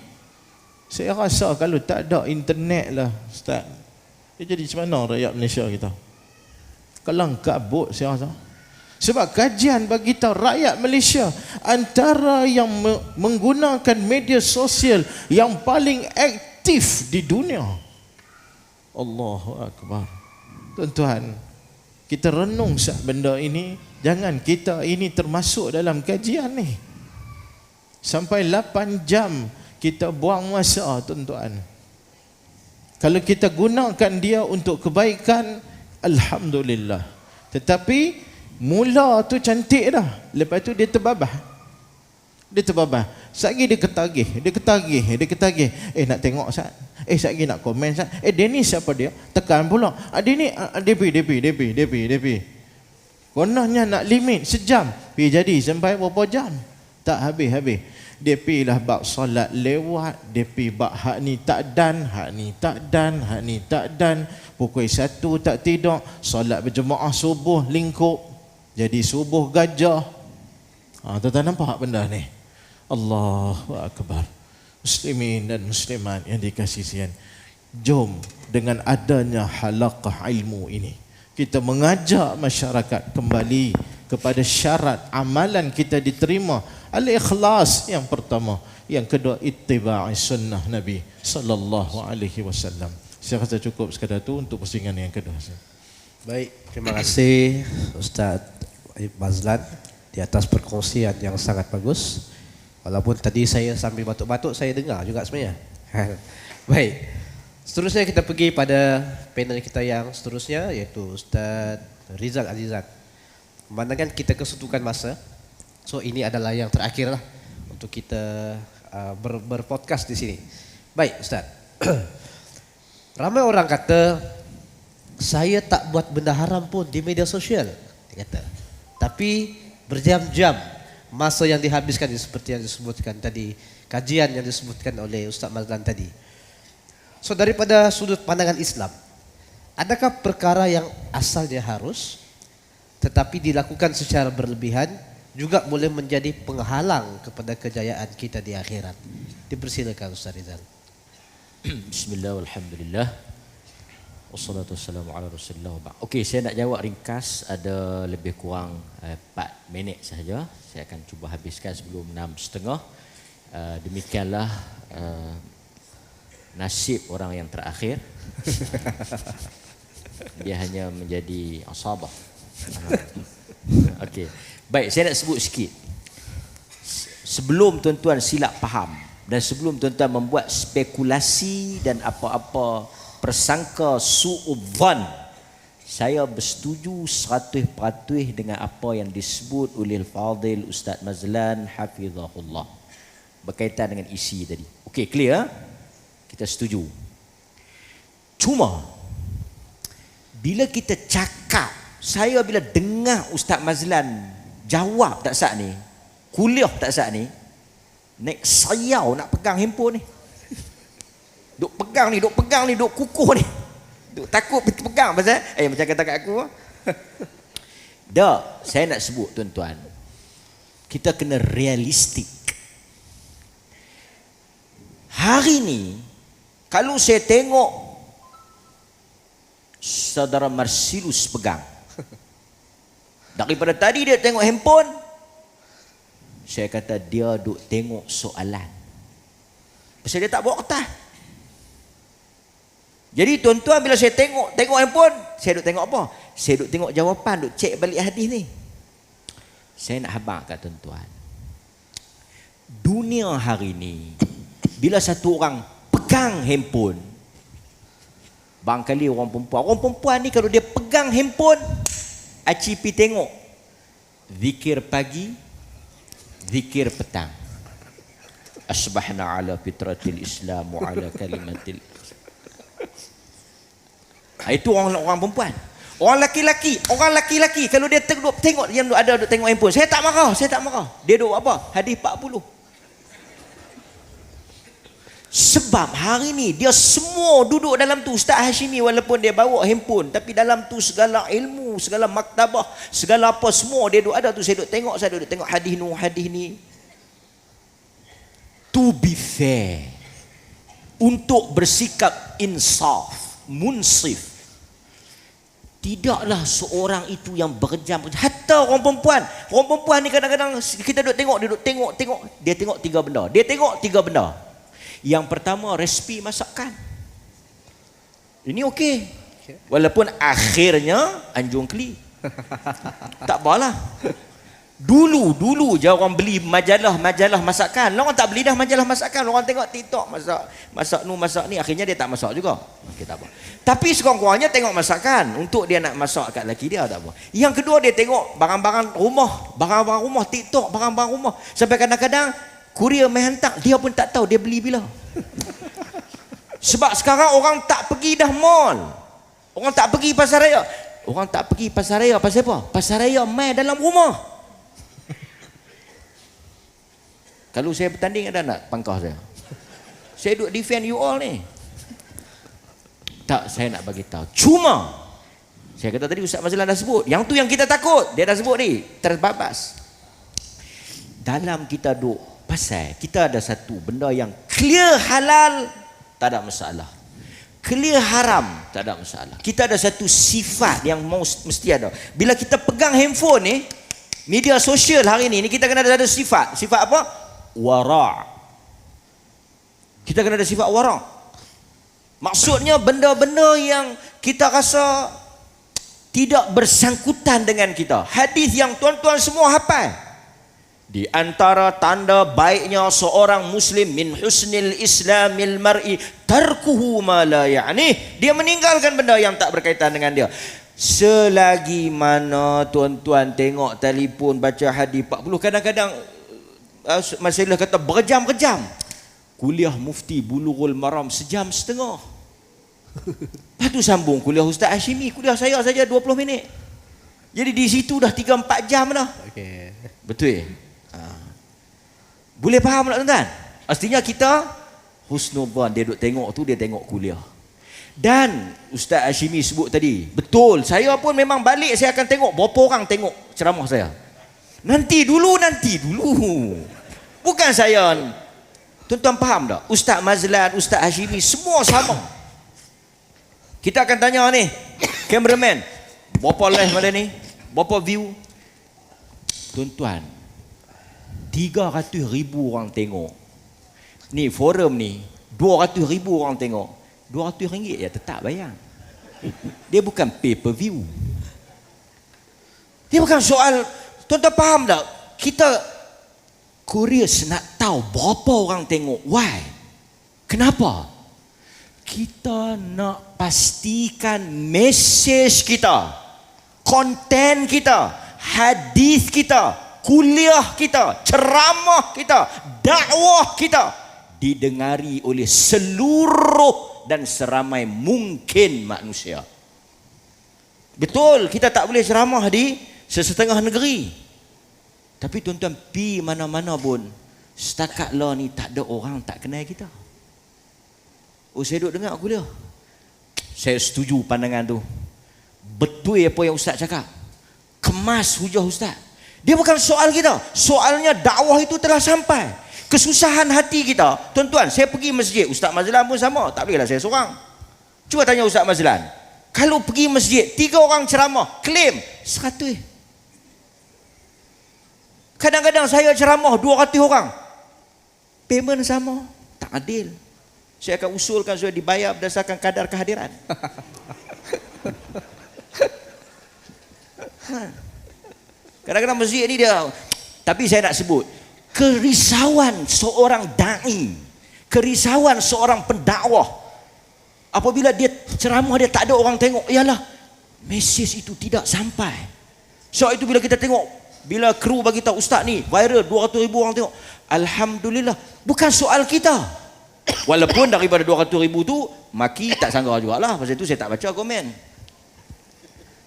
Saya rasa kalau tak ada internet lah, Ustaz, dia jadi macam mana rakyat Malaysia kita? Kelang kabut saya rasa. Sebab kajian bagi tahu rakyat Malaysia antara yang menggunakan media sosial yang paling aktif di dunia. Allahu Akbar. Tuan-tuan, kita renung sah benda ini. Jangan kita ini termasuk dalam kajian ni. Sampai 8 jam kita buang masa, tuan-tuan. Kalau kita gunakan dia untuk kebaikan, alhamdulillah. Tetapi mula tu cantik dah, lepas tu dia terbabah. Satgi dia ketagih. Nak tengok Ustaz. Satgi nak komen Ustaz. Dia ni siapa dia? Tekan pula. Dia ni DP. Kononnya nak limit sejam. Pergi jadi sampai berapa jam? Tak habis. Dia pergilah bab solat lewat, dia pergi bab hak ni tak dan, hak ni tak dan. Pukul 1 tak tidur, solat berjemaah subuh lingkup, jadi subuh gajah. Tuan-tuan nampak benda ni? Allahu Akbar. Muslimin dan muslimat yang dikasihi, jom dengan adanya halaqah ilmu ini, kita mengajak masyarakat kembali kepada syarat amalan kita diterima. Al-ikhlas yang pertama, yang kedua ittiba' sunnah Nabi sallallahu alaihi wasallam. Saya rasa cukup sekadar itu untuk pusingan yang kedua. Baik, terima kasih Ustaz Mazlan di atas perkongsian yang sangat bagus. Walaupun tadi saya sambil batuk-batuk, saya dengar juga sebenarnya. Baik, seterusnya kita pergi pada panel kita yang seterusnya, iaitu Ustaz Rizal Azizan. Memandangkan kita kesetukan masa, so ini adalah yang terakhir lah untuk kita berpodcast di sini. Baik Ustaz, ramai orang kata saya tak buat benda haram pun di media sosial, dia kata. Tapi berjam-jam masa yang dihabiskan seperti yang disebutkan tadi, kajian yang disebutkan oleh Ustaz Mazlan tadi. So daripada sudut pandangan Islam, adakah perkara yang asalnya harus tetapi dilakukan secara berlebihan juga boleh menjadi penghalang kepada kejayaan kita di akhirat? Dipersilakan Ustaz Rizal. Bismillah, alhamdulillah, wassalatu wassalamu ala rasulillah. Okey, saya nak jawab ringkas, ada lebih kurang 4 minit sahaja. Saya akan cuba habiskan sebelum 6.30. Demikianlah nasib orang yang terakhir. Dia hanya menjadi asabah. Okey. Baik, saya nak sebut sikit. Sebelum tuan-tuan silap faham dan sebelum tuan-tuan membuat spekulasi dan apa-apa persangka su'udzan, saya bersetuju 100% dengan apa yang disebut oleh Al-Fadhil Ustaz Mazlan hafizahullah berkaitan dengan isi tadi. Okey, clear? Kita setuju. Cuma bila kita cakap, saya bila dengar Ustaz Mazlan jawab tak sat ni, kuliah tak sat ni, naik sayau nak pegang handphone ni. Duk pegang ni, duk kukuh ni. Duk takut pegang pasal macam kata kat aku. Dah, saya nak sebut tuan-tuan, kita kena realistik. Hari ni kalau saya tengok saudara Marsilus pegang, daripada tadi dia tengok handphone, saya kata dia duk tengok soalan. Pasal dia tak bawa kertas. Jadi tuan-tuan, bila saya tengok handphone, saya duk tengok apa? Saya duk tengok jawapan, duk cek balik hadis ni. Saya nak habaq kat tuan-tuan, dunia hari ni bila satu orang pegang handphone, barangkali orang perempuan ni kalau dia pegang handphone, aci pi tengok zikir pagi, zikir petang. asbahna ala fitratil Islam wa ala kalimatil. Itu orang perempuan. Orang laki-laki kalau dia tengok dia ada duk tengok handphone, saya tak marah. Dia duk apa? Hadis 40. Sebab hari ni dia semua duduk dalam tu. Ustaz Hashimi walaupun dia bawa handphone, tapi dalam tu segala ilmu, segala maktabah, segala apa semua dia duduk ada tu. Saya duduk tengok hadis ni. To be fair, untuk bersikap insaf, munsif, tidaklah seorang itu yang berjam. Hatta orang perempuan ni kadang-kadang kita duduk tengok, dia tengok tiga benda. Yang pertama, resipi masakan. Ini okey. Walaupun akhirnya anjung keli. Tak apalah. Dulu je orang beli majalah masakan. Orang tak beli dah majalah masakan. Orang tengok TikTok masak ni, akhirnya dia tak masak juga. Okey, tak apa. Tapi sekurang-kurangnya tengok masakan untuk dia nak masak kat laki dia, tak apa. Yang kedua, dia tengok barang-barang rumah, TikTok barang-barang rumah. Sampai kadang-kadang kurier main hantar, dia pun tak tahu dia beli bila. Sebab sekarang orang tak pergi dah mall. Orang tak pergi pasar raya. Pasal apa? Pasar raya main dalam rumah. Kalau saya bertanding, ada nak pangkah saya? Saya duk defend you all ni. Tak, saya nak bagi tahu. Cuma saya kata tadi Ustaz Mazlan dah sebut. Yang tu yang kita takut. Dia dah sebut ni, terbabas. Dalam kita duk pasal kita ada satu benda yang clear halal, tak ada masalah. Clear haram, tak ada masalah. Kita ada satu sifat yang mesti ada. Bila kita pegang handphone ni, media sosial hari ni kita kena ada sifat. Sifat apa? Wara'. Kita kena ada sifat wara'. Maksudnya benda-benda yang kita rasa tidak bersangkutan dengan kita. Hadis yang tuan-tuan semua hafal. Di antara tanda baiknya seorang muslim, min husnil islamil mar'i tarkuhu ma la ya'ni, dia meninggalkan benda yang tak berkaitan dengan dia. Selagi mana tuan-tuan tengok telefon, baca hadis 40, kadang-kadang masalah kata berjam-jam. Kuliah mufti Bulughul Maram sejam setengah. Lepas tu sambung kuliah Ustaz Hashimi, kuliah saya saja 20 minit. Jadi di situ dah 3-4 jam dah. Okey. Betul. Boleh faham tak tuan-tuan? Artinya kita husnudzan, dia duk tengok tu, dia tengok kuliah. Dan Ustaz Hashimi sebut tadi, betul, saya pun memang balik saya akan tengok berapa orang tengok ceramah saya. Nanti dulu. Bukan saya. Tuan-tuan faham tak? Ustaz Mazlan, Ustaz Hashimi semua sama. Kita akan tanya ni, cameraman, berapa like malam ni? Berapa view? Tuan-tuan, 300,000 orang tengok. Ni forum ni 200,000 orang tengok. RM200 ya tetap bayar. Dia bukan pay per view. Dia bukan soal, tuan-tuan faham tak? Kita curious nak tahu berapa orang tengok. Why? Kenapa? Kita nak pastikan message kita, konten kita, hadis kita, kuliah kita, ceramah kita, dakwah kita didengari oleh seluruh dan seramai mungkin manusia. Betul, kita tak boleh ceramah di sesetengah negeri. Tapi tuan-tuan pi mana-mana pun, setakat lah ni tak ada orang tak kenal kita. Oh, saya duduk dengar kuliah. Saya setuju pandangan tu. Betul apa yang Ustaz cakap. Kemas hujah Ustaz. Dia bukan soal kita. Soalnya dakwah itu telah sampai. Kesusahan hati kita. Tuan-tuan, saya pergi masjid. Ustaz Mazlan pun sama. Tak bolehlah saya seorang. Cuba tanya Ustaz Mazlan. Kalau pergi masjid, 3 orang ceramah, claim 100. Kadang-kadang saya ceramah 200 orang. Payment sama. Tak adil. Saya akan usulkan supaya dibayar berdasarkan kadar kehadiran. Kadang-kadang masjid ni dia, tapi saya nak sebut, kerisauan seorang da'i, kerisauan seorang pendakwah, apabila dia ceramah dia tak ada orang tengok, ialah mesej itu tidak sampai. So itu bila kita tengok, bila kru bagi tahu Ustaz ni viral 200,000 orang tengok, Alhamdulillah. Bukan soal kita. Walaupun daripada 200,000 tu maki tak sangka jugalah. Pasal itu saya tak baca komen.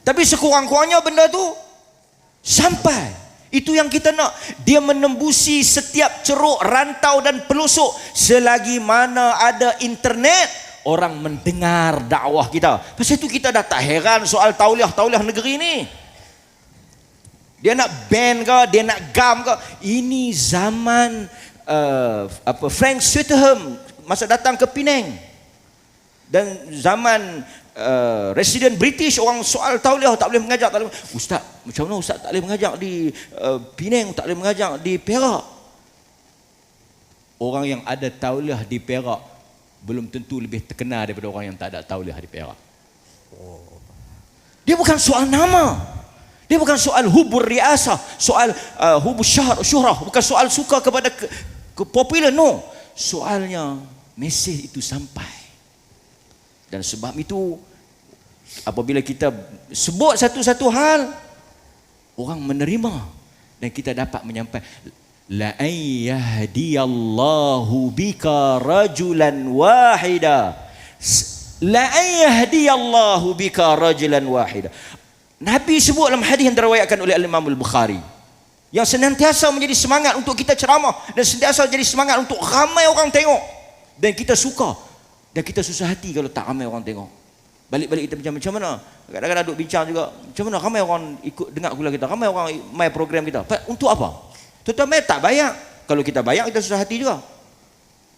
Tapi sekurang-kurangnya benda tu sampai. Itu yang kita nak. Dia menembusi setiap ceruk, rantau dan pelosok. Selagi mana ada internet, orang mendengar dakwah kita. Pasal itu kita dah tak heran soal tauliah negeri ni. Dia nak ban ke, dia nak gam ke. Ini zaman Frank Swettenham masa datang ke Penang. Dan zaman resident British, orang soal tauliah tak boleh mengajar. Tak boleh. Ustaz, macam mana Ustaz tak boleh mengajar di Penang, tak boleh mengajar di Perak? Orang yang ada tauliah di Perak belum tentu lebih terkenal daripada orang yang tak ada tauliah di Perak. Dia bukan soal nama. Dia bukan soal hubur riasah, soal hubur syuhrah, bukan soal suka kepada popular, no. Soalnya mesej itu sampai. Dan sebab itu apabila kita sebut satu-satu hal, orang menerima dan kita dapat menyampaikan la ayyahdiyallahu bika rajulan wahida. La ayyahdiyallahu bika rajulan wahida. Nabi sebut dalam hadis yang diriwayatkan oleh Imam Al-Bukhari, yang senantiasa menjadi semangat untuk kita ceramah dan senantiasa jadi semangat untuk ramai orang tengok, dan kita suka dan kita susah hati kalau tak ramai orang tengok. Balik-balik kita macam mana? Kadang-kadang duduk bincang juga, macam mana ramai orang ikut dengar kuliah kita, ramai orang mai program kita. Untuk apa? Terutama tak bayar. Kalau kita bayar kita susah hati juga.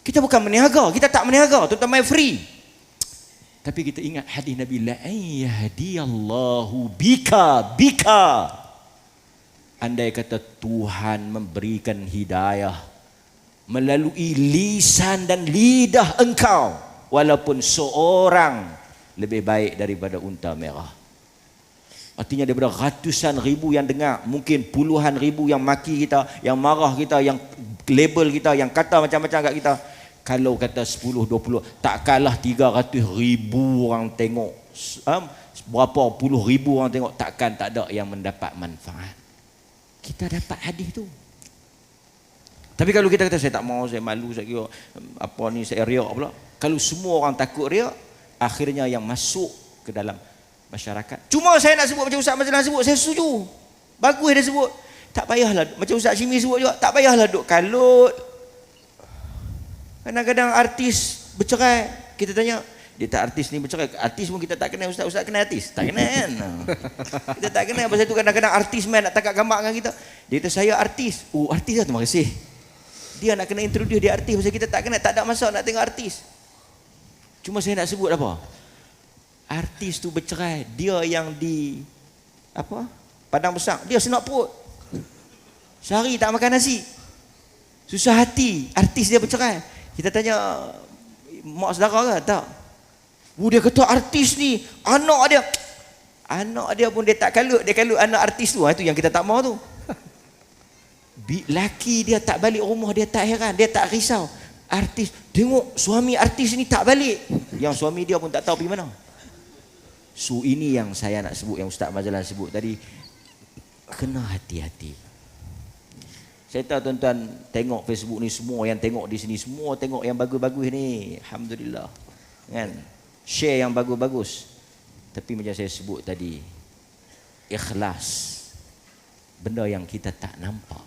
Kita bukan meniaga, kita tak meniaga, terutama free. Tapi kita ingat hadis Nabi, la yahdiyallahu bika. Andai kata Tuhan memberikan hidayah melalui lisan dan lidah engkau, walaupun seorang lebih baik daripada unta merah. Artinya daripada ratusan ribu yang dengar, mungkin puluhan ribu yang maki kita, yang marah kita, yang label kita, yang kata macam-macam kat kita. Kalau kata 10, 20, tak kalah 300,000 orang tengok, berapa puluh ribu orang tengok, takkan tak ada yang mendapat manfaat. Kita dapat hadis tu. Tapi kalau kita kata saya tak mau, saya malu, saya kira apa ni, saya riak pula. Kalau semua orang takut riak, akhirnya yang masuk ke dalam masyarakat. Cuma saya nak sebut macam Ustaz Mazlan sebut, saya setuju. Bagus dia sebut. Tak payahlah macam Ustaz Syimi sebut juga, tak payahlah duk kalut. Kadang-kadang artis bercerai, kita tanya, dia tak artis ni bercerai, artis pun kita tak kenal. Ustaz kenal artis? Tak kenal kan? Kita tak kenal. Pasal tu kadang-kadang artis main nak tangkap gambar dengan kita. Dia kata saya artis. Oh artis lah, terima kasih. Dia nak kena introduce dia artis, pasal kita tak kenal, tak ada masa nak tengok artis. Cuma saya nak sebut apa? Artis tu bercerai, dia yang di apa? Padang Besar, dia senak perut. Sehari tak makan nasi. Susah hati, artis dia bercerai. Kita tanya mak saudara ke? Tak. Dia kata artis ni anak dia pun dia tak kalut, dia kalut anak artis tu. Itu yang kita tak mahu tu. Laki dia tak balik rumah, dia tak heran, dia tak risau. Artis tengok suami artis ni tak balik, yang suami dia pun tak tahu pergi mana. So ini yang saya nak sebut, yang Ustaz Mazlan sebut tadi, kena hati-hati. Saya tahu tuan-tuan tengok Facebook ni, semua yang tengok di sini semua tengok yang bagus-bagus ni, alhamdulillah. Kan? Share yang bagus-bagus. Tapi macam saya sebut tadi, ikhlas. Benda yang kita tak nampak.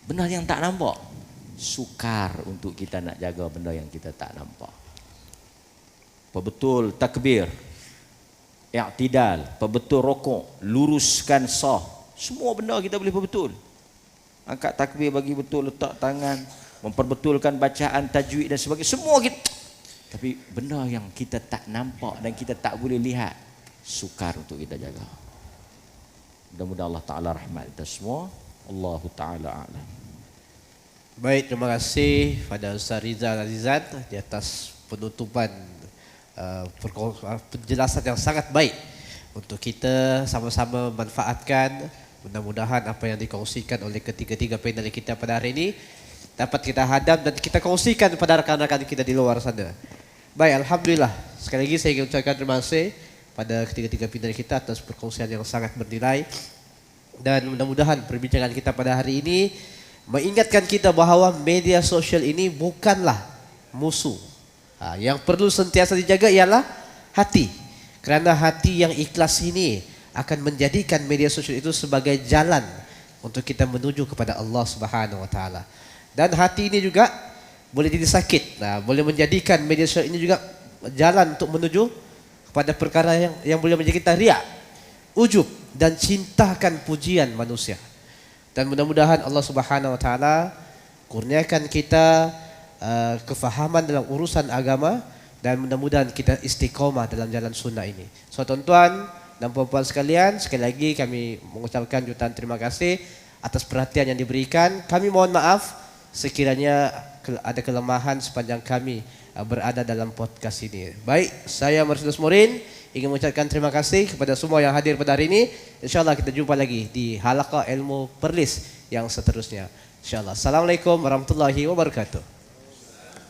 Benda yang tak nampak, sukar untuk kita nak jaga benda yang kita tak nampak. Betul takbir, i'tidal, betul rokok, luruskan sah. Semua benda kita boleh betul. Angkat takbir bagi betul, letak tangan, memperbetulkan bacaan, tajwid dan sebagainya. Semua kita. Tapi benda yang kita tak nampak dan kita tak boleh lihat, sukar untuk kita jaga. Mudah-mudahan Allah Ta'ala rahmat kita semua. Allahu Ta'ala a'lam. Baik, terima kasih pada Ustaz Rizal Azizan di atas penutupan penjelasan yang sangat baik untuk kita sama-sama manfaatkan. Mudah-mudahan apa yang dikongsikan oleh ketiga-tiga panel kita pada hari ini dapat kita hadam dan kita kongsikan kepada rakan-rakan kita di luar sana. Baik, alhamdulillah. Sekali lagi saya ingin ucapkan terima kasih pada ketiga-tiga panel kita atas perkongsian yang sangat bernilai. Dan mudah-mudahan perbincangan kita pada hari ini mengingatkan kita bahawa media sosial ini bukanlah musuh. Yang perlu sentiasa dijaga ialah hati. Kerana hati yang ikhlas ini akan menjadikan media sosial itu sebagai jalan untuk kita menuju kepada Allah Subhanahu Wa Taala. Dan hati ini juga boleh jadi sakit. Boleh menjadikan media sosial ini juga jalan untuk menuju kepada perkara yang boleh menjadi kita riak, ujub dan cintakan pujian manusia. Dan mudah-mudahan Allah Subhanahu Wa Taala kurniakan kita kefahaman dalam urusan agama dan mudah-mudahan kita istiqamah dalam jalan sunnah ini. So tuan-tuan dan puan-puan sekalian, sekali lagi kami mengucapkan jutaan terima kasih atas perhatian yang diberikan. Kami mohon maaf sekiranya ada kelemahan sepanjang kami berada dalam podcast ini. Baik, saya Mercedes Morin ingin mengucapkan terima kasih kepada semua yang hadir pada hari ini. InsyaAllah kita jumpa lagi di Halaqah Ilmu Perlis yang seterusnya. InsyaAllah. Assalamualaikum warahmatullahi wabarakatuh.